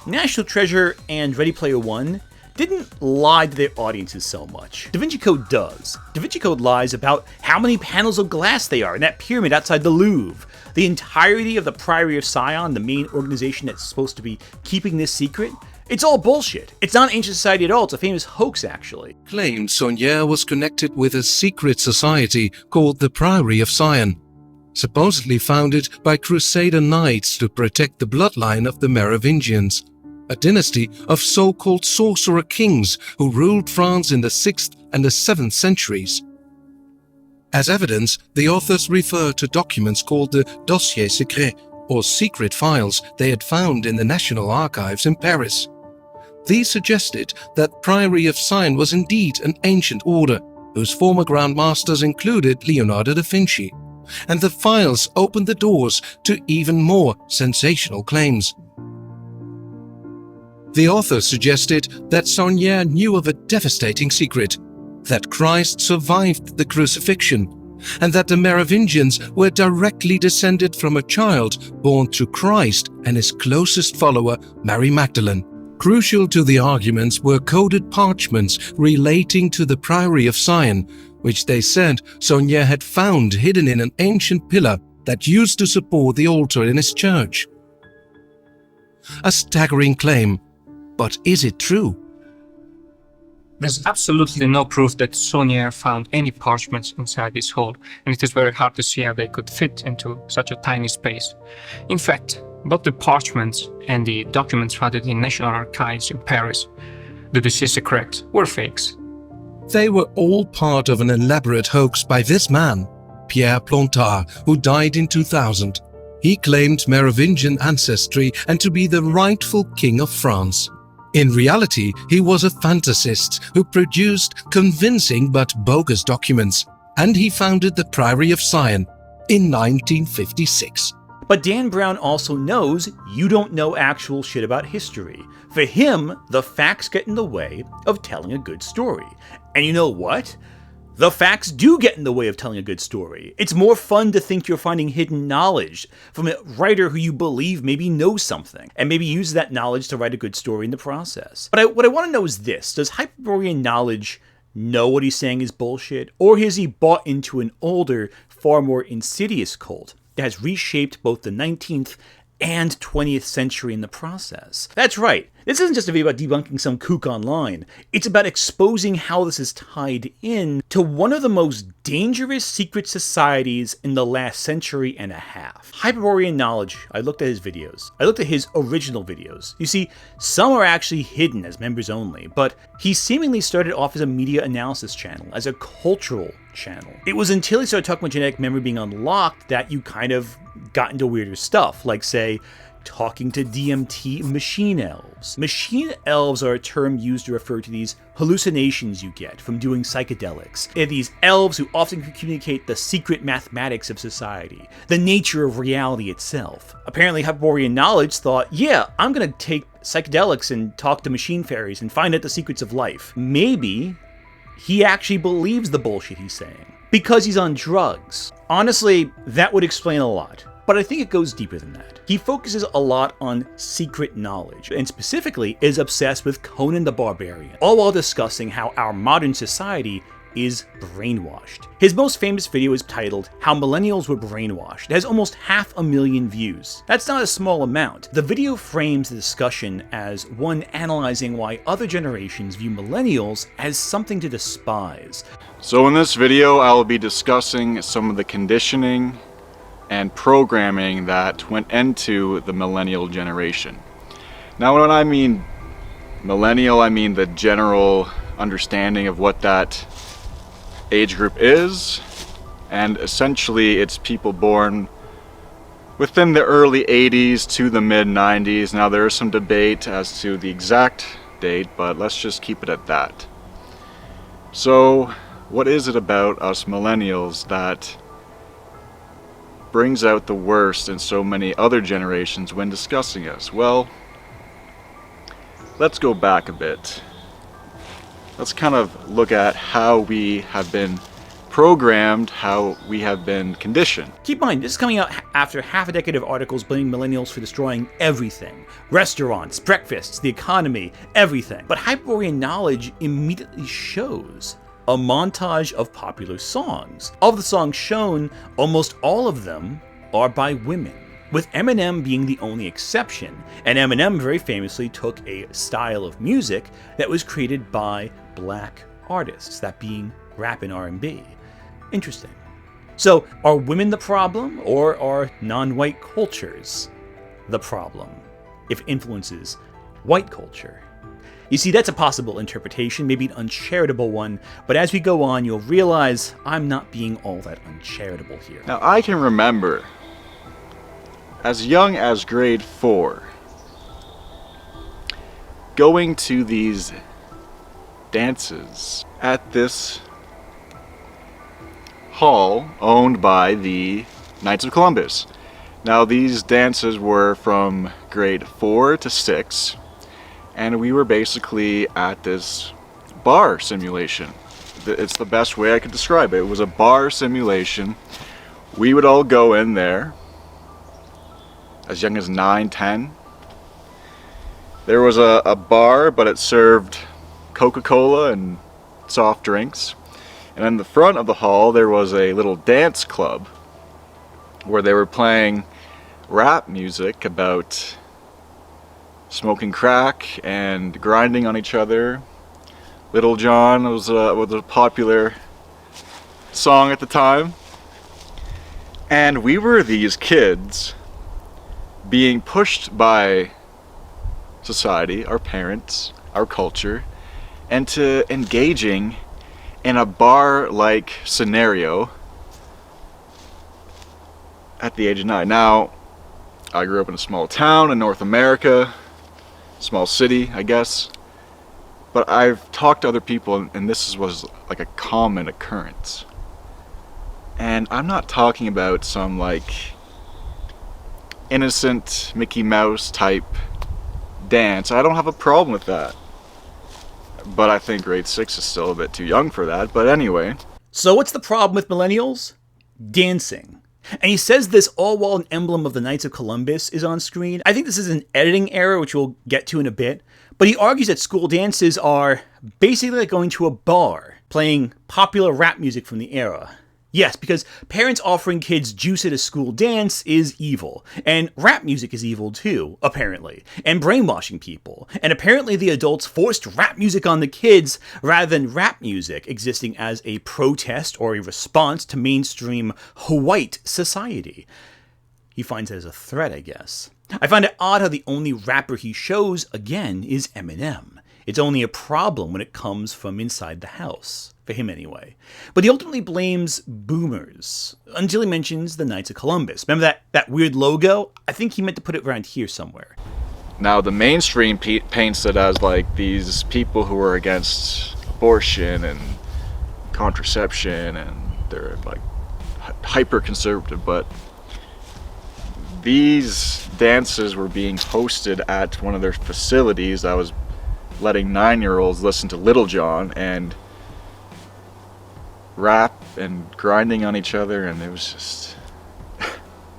National Treasure and Ready Player One didn't lie to their audiences so much. Da Vinci Code does. Da Vinci Code lies about how many panels of glass they are in that pyramid outside the Louvre. The entirety of the Priory of Sion, the main organization that's supposed to be keeping this secret, it's all bullshit. It's not ancient society at all. It's a famous hoax, actually. Claimed Saunier was connected with a secret society called the Priory of Sion, supposedly founded by Crusader knights to protect the bloodline of the Merovingians, a dynasty of so-called sorcerer kings who ruled France in the 6th and the 7th centuries. As evidence, the authors refer to documents called the Dossier Secret, or secret files they had found in the National Archives in Paris. These suggested that Priory of Sion was indeed an ancient order, whose former Grand Masters included Leonardo da Vinci, and the files opened the doors to even more sensational claims. The author suggested that Saunière knew of a devastating secret, that Christ survived the crucifixion, and that the Merovingians were directly descended from a child born to Christ and his closest follower, Mary Magdalene. Crucial to the arguments were coded parchments relating to the Priory of Sion, which they said Saunière had found hidden in an ancient pillar that used to support the altar in his church. A staggering claim, but is it true? There's absolutely no proof that Saunière found any parchments inside this hole, and it is very hard to see how they could fit into such a tiny space. In fact, both the parchments and the documents found in National Archives in Paris, the Dossier Secret, were fakes. They were all part of an elaborate hoax by this man, Pierre Plantard, who died in 2000. He claimed Merovingian ancestry and to be the rightful king of France. In reality, he was a fantasist who produced convincing but bogus documents, and he founded the Priory of Sion in 1956. But Dan Brown also knows you don't know actual shit about history. For him, the facts get in the way of telling a good story. And you know what? The facts do get in the way of telling a good story. It's more fun to think you're finding hidden knowledge from a writer who you believe maybe knows something, and maybe use that knowledge to write a good story in the process. But what I want to know is this: does Hyperborean Knowledge know what he's saying is bullshit, or has he bought into an older, far more insidious cult that has reshaped both the 19th and 20th century in the process? That's right. This isn't just a video about debunking some kook online. It's about exposing how this is tied in to one of the most dangerous secret societies in the last century and a half. Hyperborean Knowledge, I looked at his videos. I looked at his original videos. You see, some are actually hidden as members only, but he seemingly started off as a media analysis channel, as a cultural channel. It was until he started talking about genetic memory being unlocked that you kind of got into weirder stuff, like, say, talking to DMT machine elves. Machine elves are a term used to refer to these hallucinations you get from doing psychedelics. They're these elves who often communicate the secret mathematics of society, the nature of reality itself. Apparently, Hyperborean Knowledge thought, yeah, I'm gonna take psychedelics and talk to machine fairies and find out the secrets of life. Maybe he actually believes the bullshit he's saying because he's on drugs. Honestly, that would explain a lot. But I think it goes deeper than that. He focuses a lot on secret knowledge, and specifically is obsessed with Conan the Barbarian, all while discussing how our modern society is brainwashed. His most famous video is titled How Millennials Were Brainwashed. It has almost 500,000 views. That's not a small amount. The video frames the discussion as one analyzing why other generations view millennials as something to despise. So in this video, I will be discussing some of the conditioning and programming that went into the millennial generation. Now when I mean millennial, I mean the general understanding of what that age group is, and essentially it's people born within the early 80s to the mid 90s. Now there is some debate as to the exact date, but let's just keep it at that. So what is it about us millennials that brings out the worst in so many other generations when discussing us? Well, let's go back a bit. Let's kind of look at how we have been programmed, how we have been conditioned. Keep in mind, this is coming out after half a decade of articles blaming millennials for destroying everything. Restaurants, breakfasts, the economy, everything. But Hyperborean Knowledge immediately shows a montage of popular songs. Of the songs shown, almost all of them are by women, with Eminem being the only exception. And Eminem very famously took a style of music that was created by black artists, that being rap and R&B. Interesting. So, are women the problem, or are non-white cultures the problem, if influences white culture? You see, that's a possible interpretation, maybe an uncharitable one, but as we go on, you'll realize I'm not being all that uncharitable here. Now, I can remember, as young as grade 4, going to these dances at this hall owned by the Knights of Columbus. Now, these dances were from grade 4 to 6, and we were basically at this bar simulation. It's the best way I could describe it. It was a bar simulation. We would all go in there as young as 9, 10. There was a bar, but it served Coca-Cola and soft drinks. And in the front of the hall, there was a little dance club where they were playing rap music about smoking crack and grinding on each other. Little John was a popular song at the time. And we were these kids being pushed by society, our parents, our culture, into engaging in a bar-like scenario at the age of 9. Now, I grew up in a small town in North America, small city, I guess, but I've talked to other people, and this was like a common occurrence. And I'm not talking about some like innocent Mickey Mouse type dance. I don't have a problem with that, but I think grade 6 is still a bit too young for that. But anyway. So what's the problem with millennials? Dancing. And he says this all while an emblem of the Knights of Columbus is on screen. I think this is an editing error, which we'll get to in a bit. But he argues that school dances are basically like going to a bar, playing popular rap music from the era. Yes, because parents offering kids juice at a school dance is evil. And rap music is evil too, apparently. And brainwashing people. And apparently the adults forced rap music on the kids rather than rap music existing as a protest or a response to mainstream white society. He finds it as a threat, I guess. I find it odd how the only rapper he shows, again, is Eminem. It's only a problem when it comes from inside the house. For him anyway. But he ultimately blames boomers, until he mentions the Knights of Columbus. Remember that weird logo? I think he meant to put it around here somewhere. Now the mainstream paints it as like these people who are against abortion and contraception, and they're like hyper-conservative, but these dances were being hosted at one of their facilities that was letting 9-year-olds listen to Little John and rap and grinding on each other, and it was just...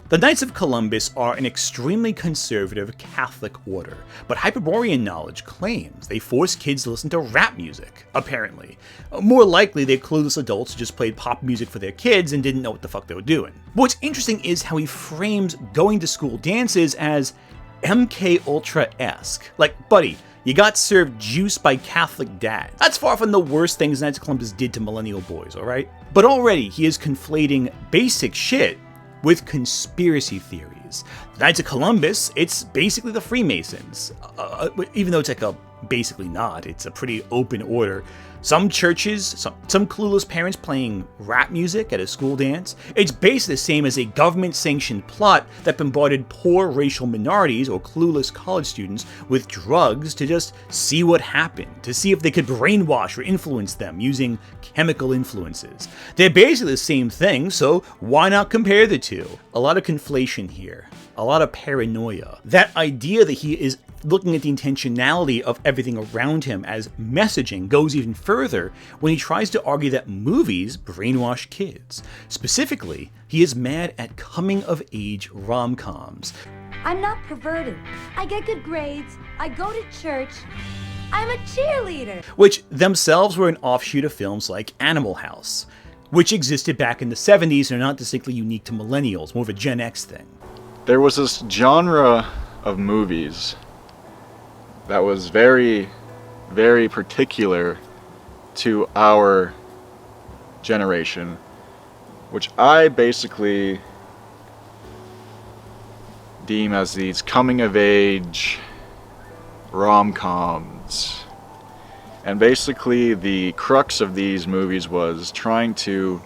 The Knights of Columbus are an extremely conservative Catholic order, but Hyperborean Knowledge claims they force kids to listen to rap music, apparently. More likely, they're clueless adults who just played pop music for their kids and didn't know what the fuck they were doing. But what's interesting is how he frames going to school dances as MK Ultra-esque. Like, buddy, you got served juice by Catholic dads. That's far from the worst things Knights of Columbus did to millennial boys, alright? But already, he is conflating basic shit with conspiracy theories. The Knights of Columbus, it's basically the Freemasons. Even though it's like basically not, it's a pretty open order. Some churches, some clueless parents playing rap music at a school dance. It's basically the same as a government-sanctioned plot that bombarded poor racial minorities or clueless college students with drugs to just see what happened, to see if they could brainwash or influence them using chemical influences. They're basically the same thing, so why not compare the two? A lot of conflation here. A lot of paranoia. That idea that he is looking at the intentionality of everything around him as messaging goes even further when he tries to argue that movies brainwash kids. Specifically, he is mad at coming-of-age rom-coms. I'm not perverted. I get good grades. I go to church. I'm a cheerleader. Which themselves were an offshoot of films like Animal House, which existed back in the 70s and are not distinctly unique to millennials, more of a Gen X thing. There was this genre of movies that was very, very particular to our generation, which I basically deem as these coming-of-age rom-coms. And basically the crux of these movies was trying to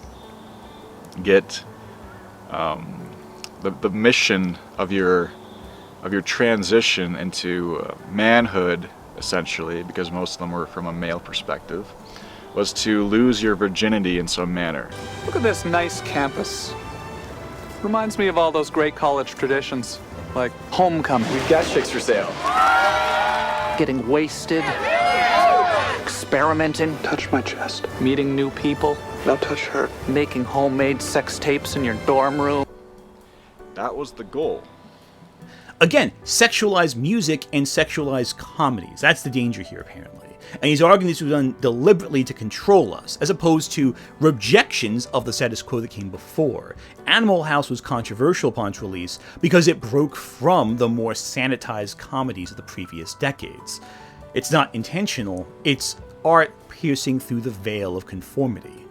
get the mission of your transition into manhood, essentially, because most of them were from a male perspective, was to lose your virginity in some manner. Look at this nice campus. Reminds me of all those great college traditions, like homecoming. We've got chicks for sale. Getting wasted. Experimenting. Touch my chest. Meeting new people. Now touch her. Making homemade sex tapes in your dorm room. That was the goal. Again, sexualized music and sexualized comedies. That's the danger here, apparently. And he's arguing this was done deliberately to control us, as opposed to rejections of the status quo that came before. Animal House was controversial upon its release because it broke from the more sanitized comedies of the previous decades. It's not intentional, it's art piercing through the veil of conformity.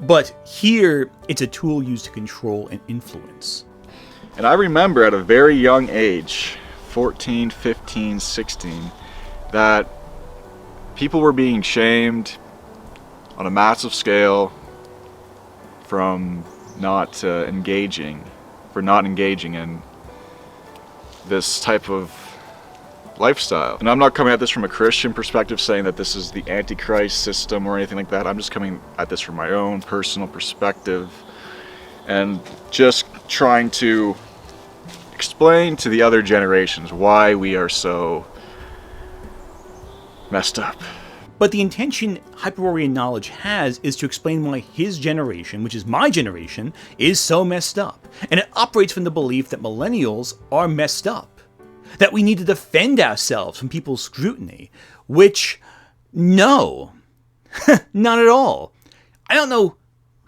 But here, it's a tool used to control and influence. And I remember at a very young age, 14, 15, 16, that people were being shamed on a massive scale from not engaging in this type of lifestyle. And I'm not coming at this from a Christian perspective saying that this is the Antichrist system or anything like that. I'm just coming at this from my own personal perspective and just trying to explain to the other generations why we are so messed up. But the intention Hyperborean Knowledge has is to explain why his generation, which is my generation, is so messed up. And it operates from the belief that millennials are messed up. That we need to defend ourselves from people's scrutiny. Which, no. Not at all. I don't know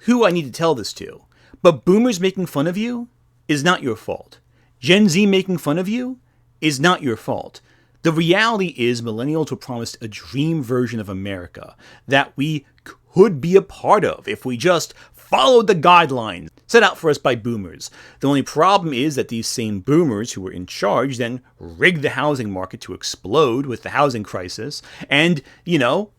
who I need to tell this to, but boomers making fun of you is not your fault. Gen Z making fun of you is not your fault. The reality is millennials were promised a dream version of America that we could be a part of if we just followed the guidelines set out for us by boomers. The only problem is that these same boomers who were in charge then rigged the housing market to explode with the housing crisis and,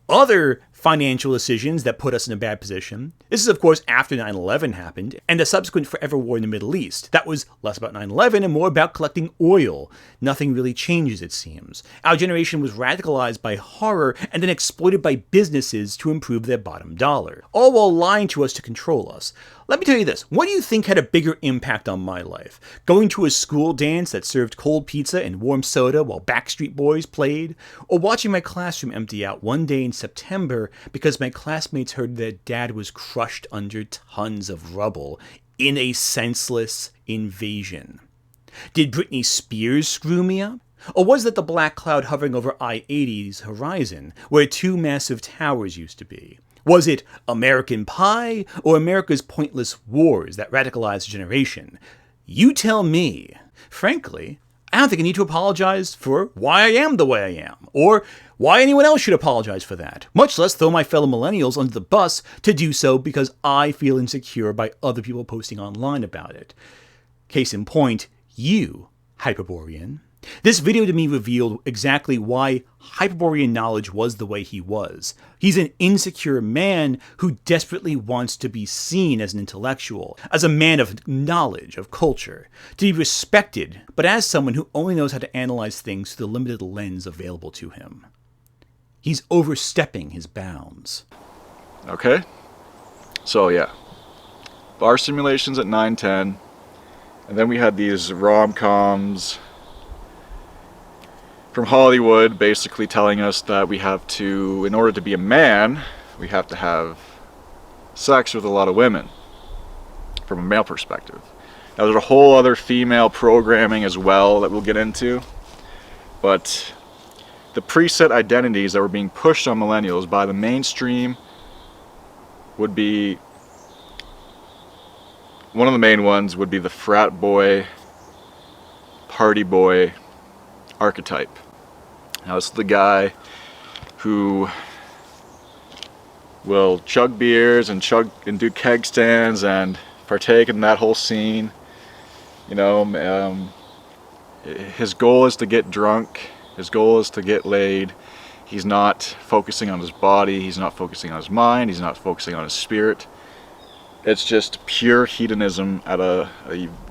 other financial decisions that put us in a bad position. This is, of course, after 9/11 happened and the subsequent forever war in the Middle East. That was less about 9/11 and more about collecting oil. Nothing really changes, it seems. Our generation was radicalized by horror and then exploited by businesses to improve their bottom dollar, all while lying to us to control us. Let me tell you this, what do you think had a bigger impact on my life? Going to a school dance that served cold pizza and warm soda while Backstreet Boys played? Or watching my classroom empty out one day in September because my classmates heard their dad was crushed under tons of rubble in a senseless invasion? Did Britney Spears screw me up? Or was that the black cloud hovering over I-80's horizon, where two massive towers used to be? Was it American Pie or America's pointless wars that radicalized a generation? You tell me. Frankly, I don't think I need to apologize for why I am the way I am, or why anyone else should apologize for that, much less throw my fellow millennials under the bus to do so because I feel insecure by other people posting online about it. Case in point, you, Hyperborean. This video to me revealed exactly why Hyperborean Knowledge was the way he was. He's an insecure man who desperately wants to be seen as an intellectual, as a man of knowledge, of culture, to be respected, but as someone who only knows how to analyze things through the limited lens available to him. He's overstepping his bounds. Okay, so yeah, bar simulations at 9-10, and then we had these rom-coms from Hollywood basically telling us that we have to, in order to be a man, we have to have sex with a lot of women, from a male perspective. Now there's a whole other female programming as well that we'll get into, but the preset identities that were being pushed on millennials by the mainstream would be, one of the main ones would be the frat boy, party boy archetype. Now this is the guy who will chug beers and do keg stands and partake in that whole scene. His goal is to get drunk His goal is to get laid. He's not focusing on his body. He's not focusing on his mind. He's not focusing on his spirit. It's just pure hedonism at a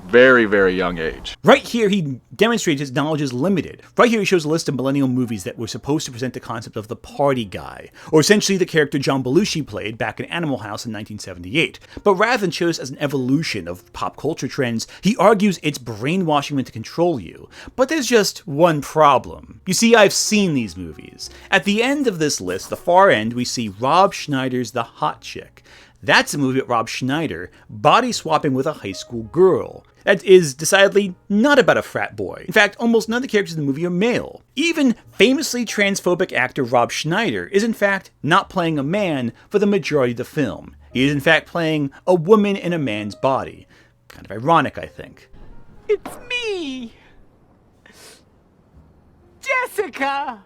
very, very young age. Right here, he demonstrates his knowledge is limited. Right here, he shows a list of millennial movies that were supposed to present the concept of the party guy, or essentially the character John Belushi played back in Animal House in 1978. But rather than show this as an evolution of pop culture trends, he argues it's brainwashing meant to control you. But there's just one problem. You see, I've seen these movies. At the end of this list, the far end, we see Rob Schneider's The Hot Chick. That's a movie about Rob Schneider body swapping with a high school girl. That is decidedly not about a frat boy. In fact, almost none of the characters in the movie are male. Even famously transphobic actor Rob Schneider is in fact not playing a man for the majority of the film. He is in fact playing a woman in a man's body. Kind of ironic, I think. It's me! Jessica!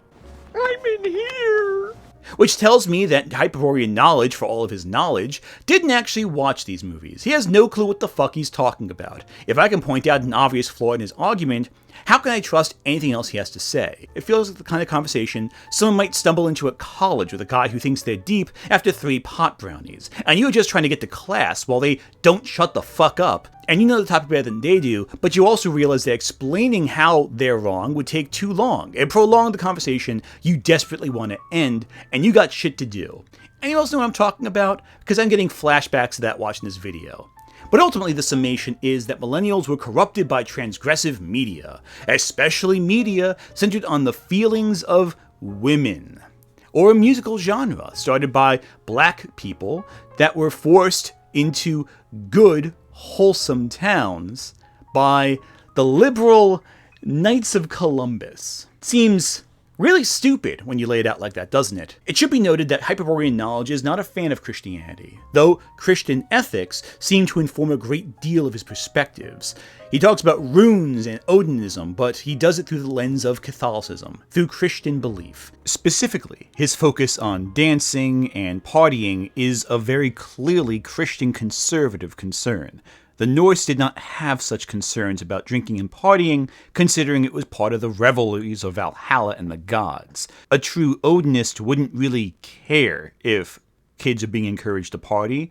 I'm in here! Which tells me that Hyperborean Knowledge, for all of his knowledge, didn't actually watch these movies. He has no clue what the fuck he's talking about. If I can point out an obvious flaw in his argument, how can I trust anything else he has to say? It feels like the kind of conversation someone might stumble into at college with a guy who thinks they're deep after 3 pot brownies, and you're just trying to get to class while they don't shut the fuck up. And you know the topic better than they do, but you also realize that explaining how they're wrong would take too long and prolong the conversation you desperately want to end, and you got shit to do. Anyone else know what I'm talking about? Because I'm getting flashbacks to that watching this video. But ultimately, the summation is that millennials were corrupted by transgressive media, especially media centered on the feelings of women, or a musical genre started by black people that were forced into good, wholesome towns by the liberal Knights of Columbus. Seems really stupid when you lay it out like that, doesn't it? It should be noted that Hyperborean Knowledge is not a fan of Christianity, though Christian ethics seem to inform a great deal of his perspectives. He talks about runes and Odinism, but he does it through the lens of Catholicism, through Christian belief. Specifically, his focus on dancing and partying is a very clearly Christian conservative concern. The Norse did not have such concerns about drinking and partying, considering it was part of the revelries of Valhalla and the gods. A true Odinist wouldn't really care if kids are being encouraged to party,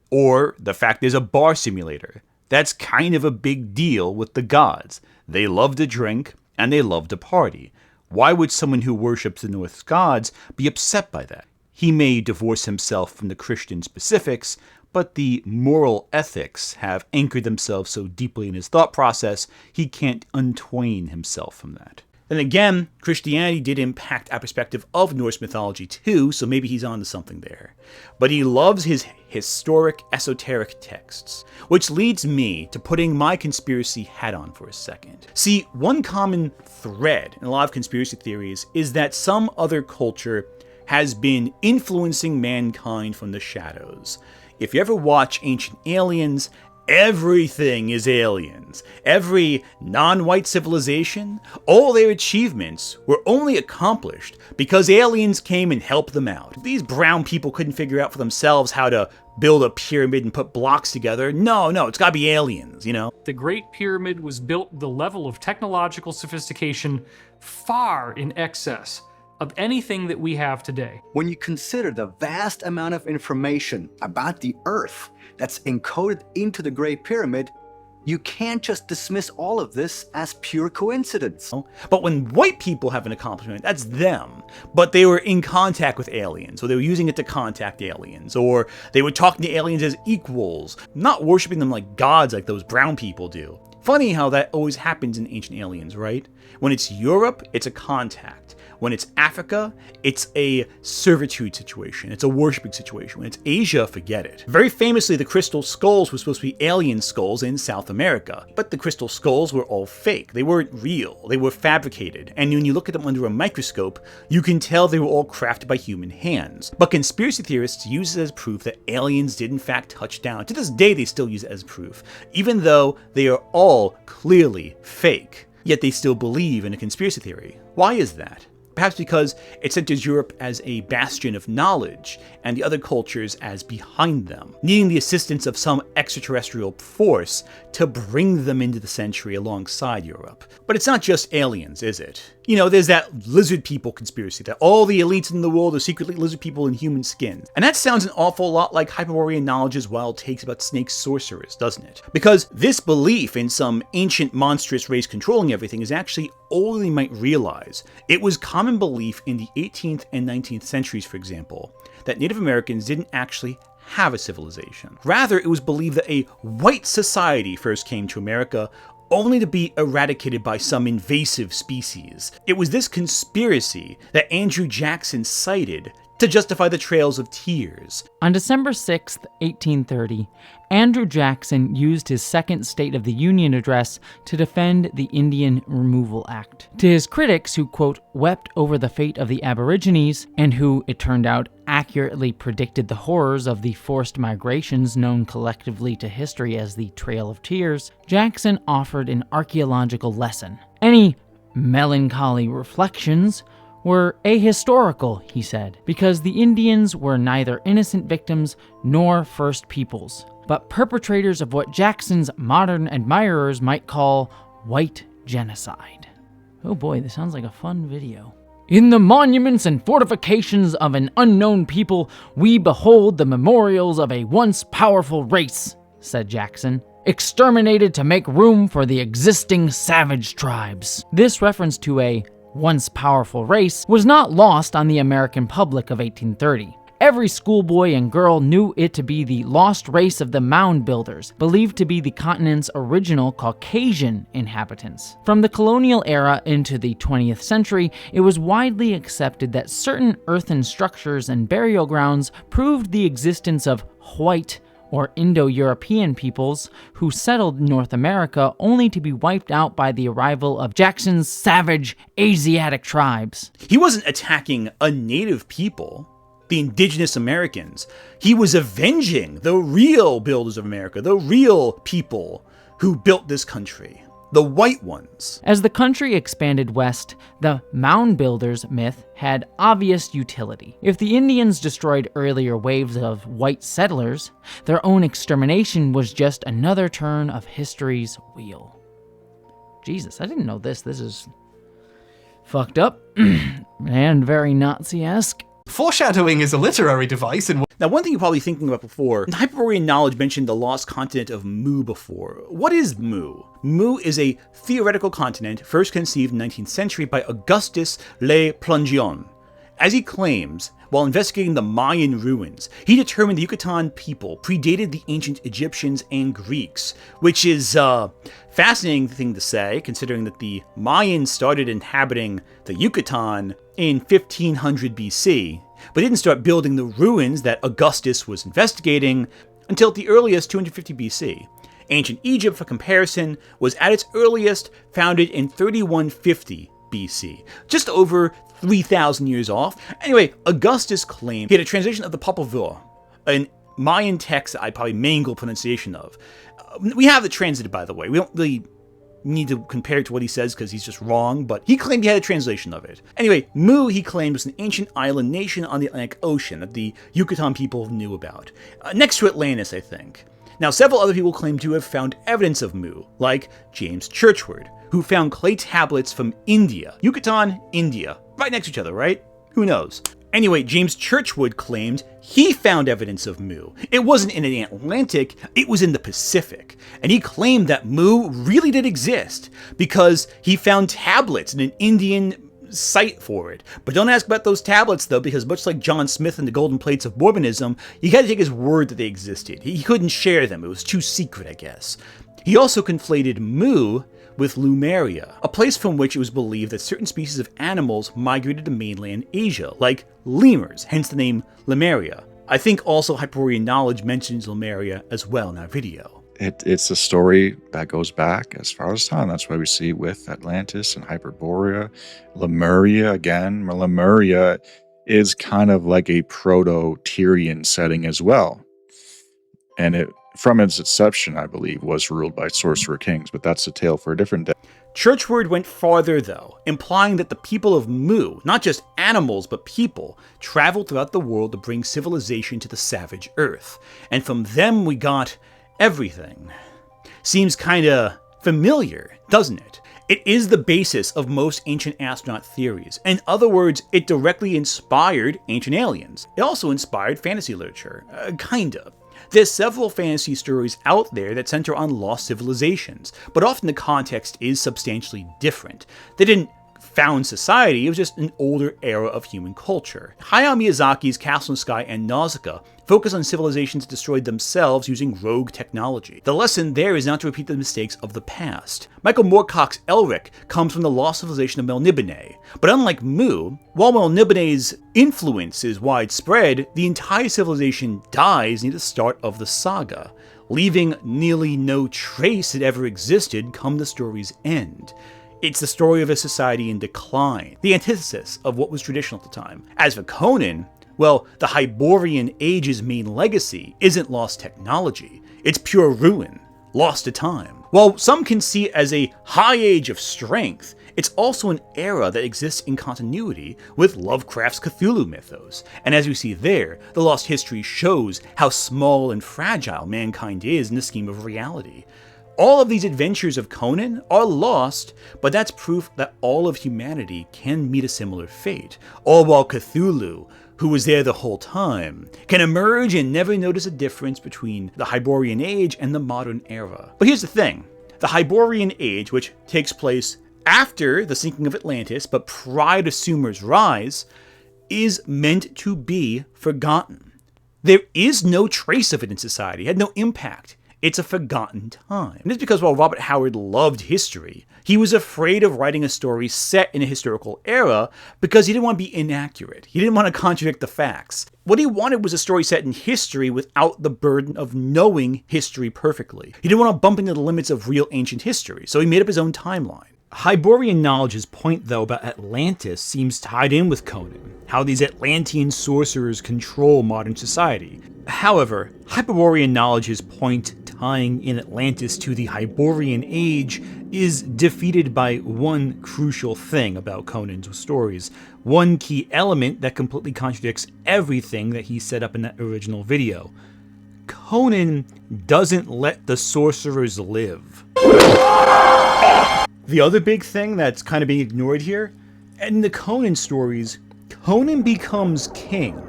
or the fact there's a bar simulator. That's kind of a big deal with the gods. They love to drink, and they love to party. Why would someone who worships the Norse gods be upset by that? He may divorce himself from the Christian specifics, but the moral ethics have anchored themselves so deeply in his thought process, he can't untwain himself from that. Then again, Christianity did impact our perspective of Norse mythology too, so maybe he's onto something there. But he loves his historic, esoteric texts, which leads me to putting my conspiracy hat on for a second. See, one common thread in a lot of conspiracy theories is that some other culture has been influencing mankind from the shadows. If you ever watch Ancient Aliens, everything is aliens. Every non-white civilization, all their achievements were only accomplished because aliens came and helped them out. These brown people couldn't figure out for themselves how to build a pyramid and put blocks together. No, it's gotta be aliens, you know? The Great Pyramid was built with the level of technological sophistication far in excess of anything that we have today. When you consider the vast amount of information about the Earth that's encoded into the Great Pyramid, you can't just dismiss all of this as pure coincidence. But when white people have an accomplishment, that's them. But they were in contact with aliens, or they were using it to contact aliens, or they were talking to aliens as equals, not worshiping them like gods like those brown people do. Funny how that always happens in Ancient Aliens, right? When it's Europe, it's a contact. When it's Africa, it's a servitude situation. It's a worshipping situation. When it's Asia, forget it. Very famously, the crystal skulls were supposed to be alien skulls in South America. But the crystal skulls were all fake. They weren't real. They were fabricated. And when you look at them under a microscope, you can tell they were all crafted by human hands. But conspiracy theorists use it as proof that aliens did in fact touch down. To this day, they still use it as proof, even though they are all clearly fake. Yet they still believe in a conspiracy theory. Why is that? Perhaps because it centers Europe as a bastion of knowledge, and the other cultures as behind them, needing the assistance of some extraterrestrial force to bring them into the century alongside Europe. But it's not just aliens, is it? You know, there's that lizard people conspiracy, that all the elites in the world are secretly lizard people in human skin. And that sounds an awful lot like Hyperborean Knowledge's wild takes about snake sorcerers, doesn't it? Because this belief in some ancient monstrous race controlling everything is actually older than you might realize. It was common belief in the 18th and 19th centuries, for example, that Native Americans didn't actually have a civilization. Rather, it was believed that a white society first came to America, only to be eradicated by some invasive species. It was this conspiracy that Andrew Jackson cited to justify the Trails of Tears. On December 6, 1830, Andrew Jackson used his second State of the Union address to defend the Indian Removal Act. To his critics who, quote, wept over the fate of the Aborigines, and who, it turned out, accurately predicted the horrors of the forced migrations known collectively to history as the Trail of Tears, Jackson offered an archaeological lesson. Any melancholy reflections were ahistorical, he said, because the Indians were neither innocent victims nor first peoples, but perpetrators of what Jackson's modern admirers might call white genocide. Oh boy, this sounds like a fun video. In the monuments and fortifications of an unknown people, we behold the memorials of a once powerful race, said Jackson, exterminated to make room for the existing savage tribes. This reference to a once powerful race was not lost on the American public of 1830. Every schoolboy and girl knew it to be the lost race of the mound builders, believed to be the continent's original Caucasian inhabitants. From the colonial era into the 20th century, it was widely accepted that certain earthen structures and burial grounds proved the existence of white or Indo-European peoples who settled North America only to be wiped out by the arrival of Jackson's savage Asiatic tribes. He wasn't attacking a native people, the indigenous Americans. He was avenging the real builders of America, the real people who built this country, the white ones. As the country expanded west, the mound builders myth had obvious utility. If the Indians destroyed earlier waves of white settlers, their own extermination was just another turn of history's wheel. Jesus, I didn't know this. This is fucked up and very Nazi-esque. Foreshadowing is a literary device in... Now, one thing you're probably thinking about before, Hyperborean Knowledge mentioned the lost continent of Mu before. What is Mu? Mu is a theoretical continent first conceived in the 19th century by Augustus Le Plongeon. As he claims, while investigating the Mayan ruins, he determined the Yucatan people predated the ancient Egyptians and Greeks, which is a fascinating thing to say, considering that the Mayans started inhabiting the Yucatan in 1500 BC, but didn't start building the ruins that Augustus was investigating until at the earliest 250 BC. Ancient Egypt, for comparison, was at its earliest founded in 3150 BC, just over 3,000 years off. Anyway, Augustus claimed he had a translation of the Popol Vuh, an Mayan text that I probably mangle pronunciation of. We have it translated, by the way. We don't really need to compare it to what he says because he's just wrong, but he claimed he had a translation of it. Anyway, Mu, he claimed, was an ancient island nation on the Atlantic Ocean that the Yucatan people knew about. Next to Atlantis, I think. Now, several other people claim to have found evidence of Mu, like James Churchward, who found clay tablets from India. Yucatan, India. Right next to each other, right? Who knows? Anyway, James Churchward claimed he found evidence of Mu. It wasn't in the Atlantic, it was in the Pacific. And he claimed that Mu really did exist because he found tablets in an Indian site for it. But don't ask about those tablets though, because much like John Smith and the Golden Plates of Mormonism, you gotta take his word that they existed. He couldn't share them, it was too secret, I guess. He also conflated Mu with Lemuria, a place from which it was believed that certain species of animals migrated to mainland Asia, like lemurs, hence the name Lemuria. I think also Hyperborean Knowledge mentions Lemuria as well in our video. It's a story that goes back as far as time. That's why we see with Atlantis and Hyperborea, Lemuria again. Lemuria is kind of like a proto-Tyrian setting as well. And it, from its inception, I believe, was ruled by sorcerer kings, but that's a tale for a different day. Churchward went farther, though, implying that the people of Mu, not just animals, but people, traveled throughout the world to bring civilization to the savage earth. And from them we got everything. Seems kinda familiar, doesn't it? It is the basis of most ancient astronaut theories. In other words, it directly inspired Ancient Aliens. It also inspired fantasy literature. Kinda. There's several fantasy stories out there that center on lost civilizations, but often the context is substantially different. They didn't found society, it was just an older era of human culture. Hayao Miyazaki's Castle in the Sky and Nausicaa focus on civilizations that destroyed themselves using rogue technology. The lesson there is not to repeat the mistakes of the past. Michael Moorcock's Elric comes from the lost civilization of Melnibone, but unlike Mu, while Melnibone's influence is widespread, the entire civilization dies near the start of the saga, leaving nearly no trace that ever existed come the story's end. It's the story of a society in decline, the antithesis of what was traditional at the time. As for Conan, well, the Hyperborean Age's main legacy isn't lost technology, it's pure ruin, lost to time. While some can see it as a high age of strength, it's also an era that exists in continuity with Lovecraft's Cthulhu mythos. And as we see there, the lost history shows how small and fragile mankind is in the scheme of reality. All of these adventures of Conan are lost, but that's proof that all of humanity can meet a similar fate, all while Cthulhu, who was there the whole time, can emerge and never notice a difference between the Hyperborean Age and the modern era. But here's the thing, the Hyperborean Age, which takes place after the sinking of Atlantis but prior to Sumer's rise, is meant to be forgotten. There is no trace of it in society, it had no impact. It's a forgotten time. And it's because while Robert Howard loved history, he was afraid of writing a story set in a historical era because he didn't want to be inaccurate. He didn't want to contradict the facts. What he wanted was a story set in history without the burden of knowing history perfectly. He didn't want to bump into the limits of real ancient history, so he made up his own timeline. Hyperborean Knowledge's point, though, about Atlantis seems tied in with Conan, how these Atlantean sorcerers control modern society. However, Hyperborean Knowledge's point tying in Atlantis to the Hyperborean Age is defeated by one crucial thing about Conan's stories, one key element that completely contradicts everything that he set up in that original video. Conan doesn't let the sorcerers live. The other big thing that's kind of being ignored here, in the Conan stories, Conan becomes king.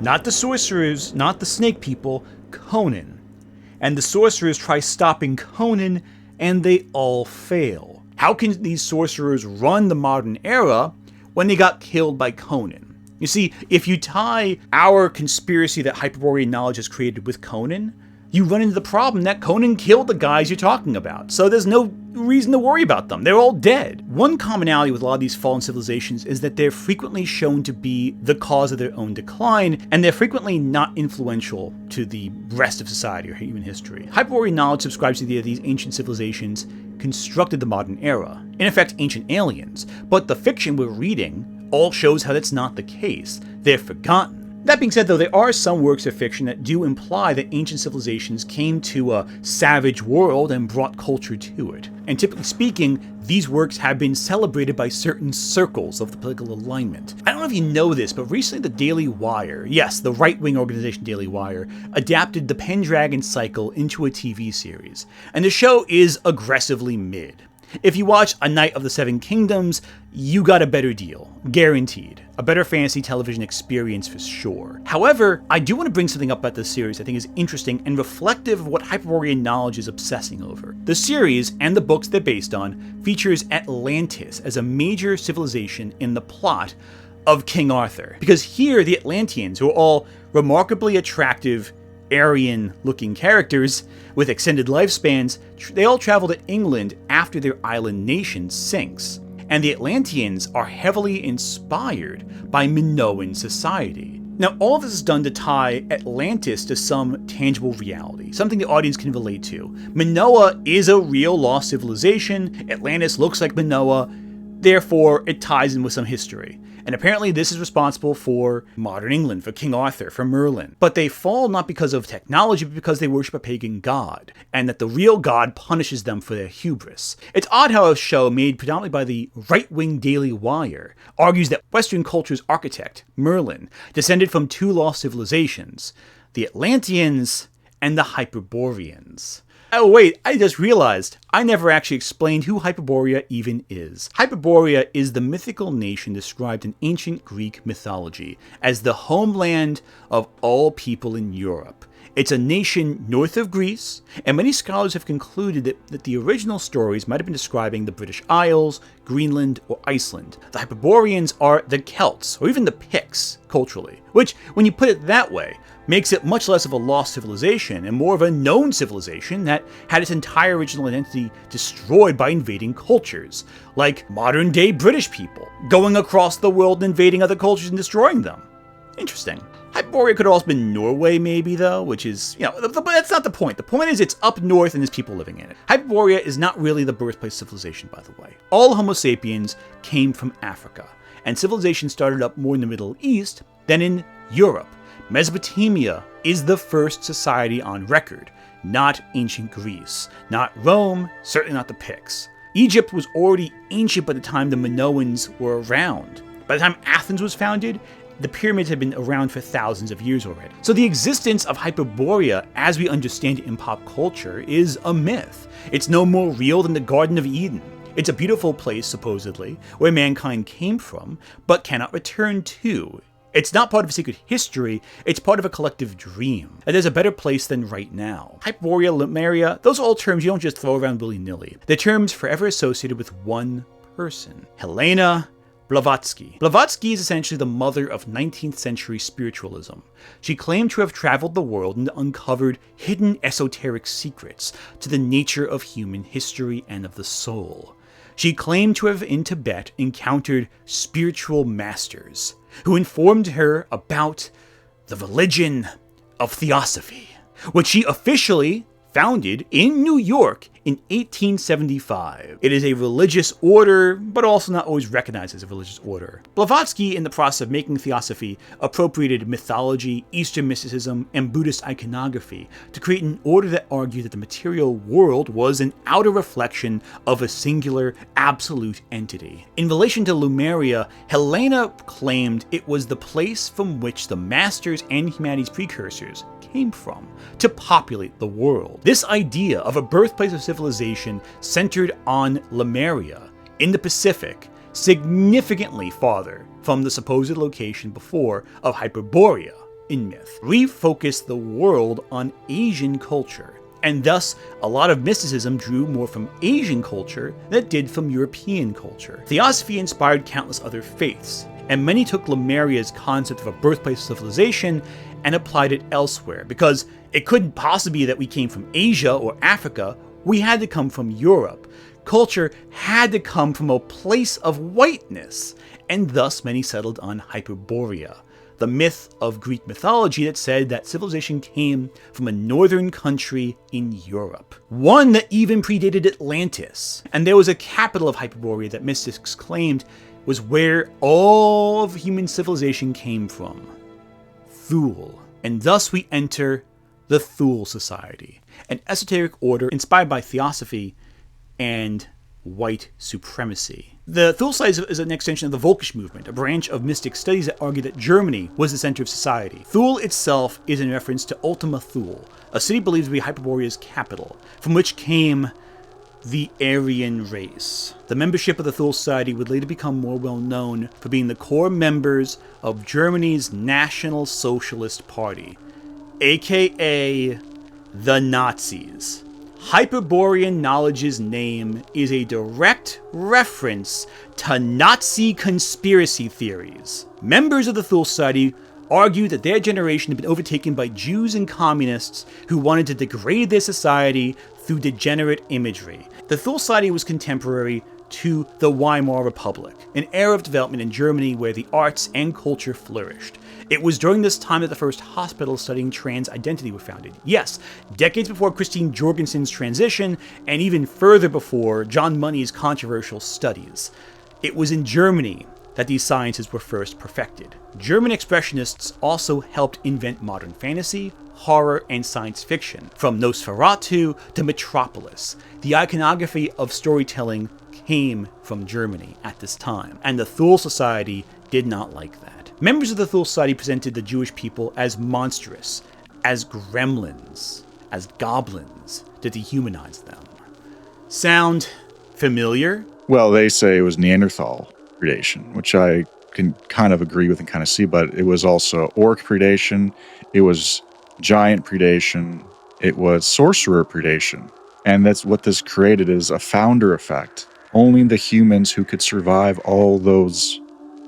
Not the sorcerers, not the snake people, Conan. And the sorcerers try stopping Conan, and they all fail. How can these sorcerers run the modern era when they got killed by Conan? You see, if you tie our conspiracy that Hyperborean Knowledge has created with Conan, you run into the problem that Conan killed the guys you're talking about, so there's no reason to worry about them. They're all dead. One commonality with a lot of these fallen civilizations is that they're frequently shown to be the cause of their own decline, and they're frequently not influential to the rest of society or human history. Hyperborean Knowledge subscribes to the idea that these ancient civilizations constructed the modern era, in effect ancient aliens, but the fiction we're reading all shows how that's not the case. They're forgotten. That being said, though, there are some works of fiction that do imply that ancient civilizations came to a savage world and brought culture to it. And typically speaking, these works have been celebrated by certain circles of the political alignment. I don't know if you know this, but recently the Daily Wire, yes, the right-wing organization Daily Wire, adapted the Pendragon cycle into a TV series. And the show is aggressively mid. If you watch A Night of the Seven Kingdoms, you got a better deal. Guaranteed. A better fantasy television experience for sure. However, I do want to bring something up about this series I think is interesting and reflective of what Hyperborean Knowledge is obsessing over. The series, and the books they're based on, features Atlantis as a major civilization in the plot of King Arthur. Because here, the Atlanteans, who are all remarkably attractive, Aryan-looking characters with extended lifespans, they all travel to England after their island nation sinks. And the Atlanteans are heavily inspired by Minoan society. Now, all of this is done to tie Atlantis to some tangible reality, something the audience can relate to. Minoa is a real lost civilization, Atlantis looks like Minoa, therefore it ties in with some history. And apparently this is responsible for modern England, for King Arthur, for Merlin. But they fall not because of technology, but because they worship a pagan god, and that the real god punishes them for their hubris. It's odd how a show made predominantly by the right-wing Daily Wire argues that Western culture's architect, Merlin, descended from two lost civilizations, the Atlanteans and the Hyperboreans. Oh wait, I just realized I never actually explained who Hyperborea even is. Hyperborea is the mythical nation described in ancient Greek mythology as the homeland of all people in Europe. It's a nation north of Greece, and many scholars have concluded that the original stories might have been describing the British Isles, Greenland, or Iceland. The Hyperboreans are the Celts, or even the Picts, culturally, which, when you put it that way, makes it much less of a lost civilization and more of a known civilization that had its entire original identity destroyed by invading cultures, like modern-day British people, going across the world and invading other cultures and destroying them. Interesting. Hyperborea could have also been Norway, maybe, though, which is, but that's not the point. The point is it's up north and there's people living in it. Hyperborea is not really the birthplace of civilization, by the way. All Homo sapiens came from Africa, and civilization started up more in the Middle East than in Europe. Mesopotamia is the first society on record, not ancient Greece, not Rome, certainly not the Picts. Egypt was already ancient by the time the Minoans were around. By the time Athens was founded, the pyramids had been around for thousands of years already. So the existence of Hyperborea, as we understand it in pop culture, is a myth. It's no more real than the Garden of Eden. It's a beautiful place, supposedly, where mankind came from, but cannot return to. It's not part of a secret history, it's part of a collective dream. And there's a better place than right now. Hyperborea, Lemuria, those are all terms you don't just throw around willy-nilly. They're terms forever associated with one person. Helena Blavatsky. Blavatsky is essentially the mother of 19th century spiritualism. She claimed to have traveled the world and uncovered hidden esoteric secrets to the nature of human history and of the soul. She claimed to have in Tibet encountered spiritual masters who informed her about the religion of Theosophy, which she officially founded in New York in 1875. It is a religious order, but also not always recognized as a religious order. Blavatsky, in the process of making Theosophy, appropriated mythology, Eastern mysticism, and Buddhist iconography to create an order that argued that the material world was an outer reflection of a singular, absolute entity. In relation to Lemuria, Helena claimed it was the place from which the masters and humanity's precursors came from to populate the world. This idea of a birthplace of civilization centered on Lemuria in the Pacific, significantly farther from the supposed location before of Hyperborea in myth, refocused the world on Asian culture, and thus a lot of mysticism drew more from Asian culture than it did from European culture. Theosophy inspired countless other faiths, and many took Lemuria's concept of a birthplace of civilization and applied it elsewhere, because it couldn't possibly be that we came from Asia or Africa, we had to come from Europe. Culture had to come from a place of whiteness, and thus many settled on Hyperborea, the myth of Greek mythology that said that civilization came from a northern country in Europe, one that even predated Atlantis. And there was a capital of Hyperborea that mystics claimed was where all of human civilization came from, Thule. And thus we enter the Thule Society, an esoteric order inspired by Theosophy and white supremacy. The Thule Society is an extension of the Volkisch movement, a branch of mystic studies that argue that Germany was the center of society. Thule itself is in reference to Ultima Thule, a city believed to be Hyperborea's capital, from which came the Aryan race. The membership of the Thule Society would later become more well known for being the core members of Germany's National Socialist Party, aka the Nazis. Hyperborean Knowledge's name is a direct reference to Nazi conspiracy theories. Members of the Thule Society argued that their generation had been overtaken by Jews and communists who wanted to degrade their society through degenerate imagery. The Thule Society was contemporary to the Weimar Republic, an era of development in Germany where the arts and culture flourished. It was during this time that the first hospitals studying trans identity were founded. Yes, decades before Christine Jorgensen's transition, and even further before John Money's controversial studies. It was in Germany that these sciences were first perfected. German expressionists also helped invent modern fantasy, horror, and science fiction. From Nosferatu to Metropolis, the iconography of storytelling came from Germany at this time, and the Thule Society did not like that. Members of the Thule Society presented the Jewish people as monstrous, as gremlins, as goblins to dehumanize them. Sound familiar? Well, they say it was Neanderthal predation, which I can kind of agree with and kind of see, but it was also orc predation, it was giant predation, it was sorcerer predation. And that's what this created, is a founder effect. Only the humans who could survive all those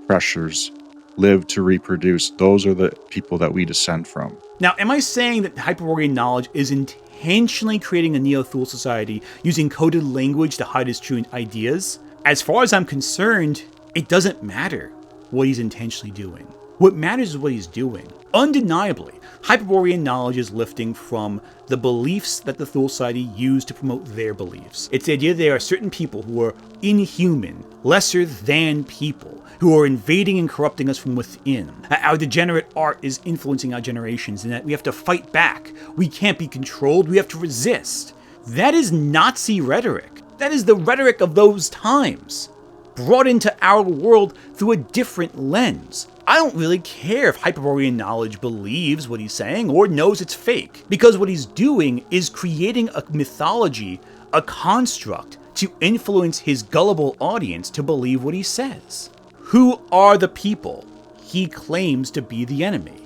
pressures live to reproduce. Those are the people that we descend from. Now, am I saying that Hyperborean Knowledge is intentionally creating a Thule Society using coded language to hide his true ideas? As far as I'm concerned, it doesn't matter what he's intentionally doing. What matters is what he's doing. Undeniably, Hyperborean Knowledge is lifting from the beliefs that the Thule Society use to promote their beliefs. It's the idea that there are certain people who are inhuman, lesser than people, who are invading and corrupting us from within. Our degenerate art is influencing our generations, and that we have to fight back. We can't be controlled, we have to resist. That is Nazi rhetoric. That is the rhetoric of those times, brought into our world through a different lens. I don't really care if Hyperborean Knowledge believes what he's saying or knows it's fake, because what he's doing is creating a mythology, a construct, to influence his gullible audience to believe what he says. Who are the people he claims to be the enemy?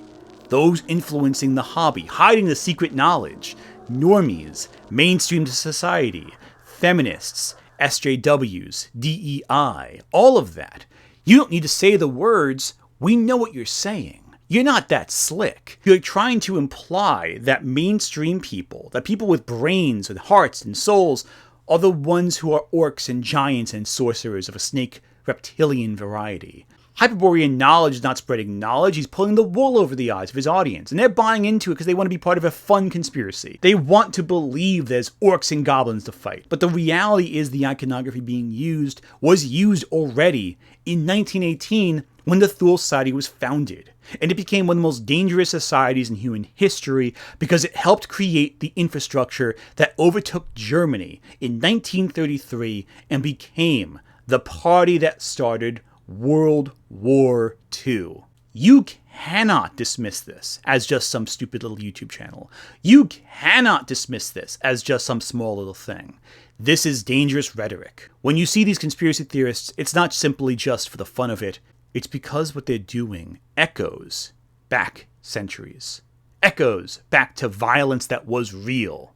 Those influencing the hobby, hiding the secret knowledge, normies, mainstream society, feminists, SJWs, DEI, all of that. You don't need to say the words. We know what you're saying. You're not that slick. You're trying to imply that mainstream people, that people with brains and hearts and souls, are the ones who are orcs and giants and sorcerers of a snake reptilian variety. Hyperborean Knowledge is not spreading knowledge, he's pulling the wool over the eyes of his audience, and they're buying into it because they want to be part of a fun conspiracy. They want to believe there's orcs and goblins to fight, but the reality is the iconography being used was used already in 1918 when the Thule Society was founded, and it became one of the most dangerous societies in human history because it helped create the infrastructure that overtook Germany in 1933 and became the party that started World War II. You cannot dismiss this as just some stupid little YouTube channel. You cannot dismiss this as just some small little thing. This is dangerous rhetoric. When you see these conspiracy theorists, it's not simply just for the fun of it. It's because what they're doing echoes back centuries. Echoes back to violence that was real.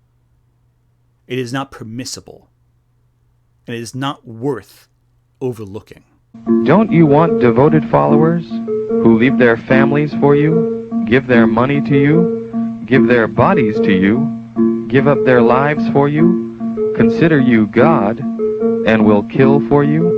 It is not permissible. And it is not worth overlooking. Don't you want devoted followers who leave their families for you, give their money to you, give their bodies to you, give up their lives for you, consider you God, and will kill for you?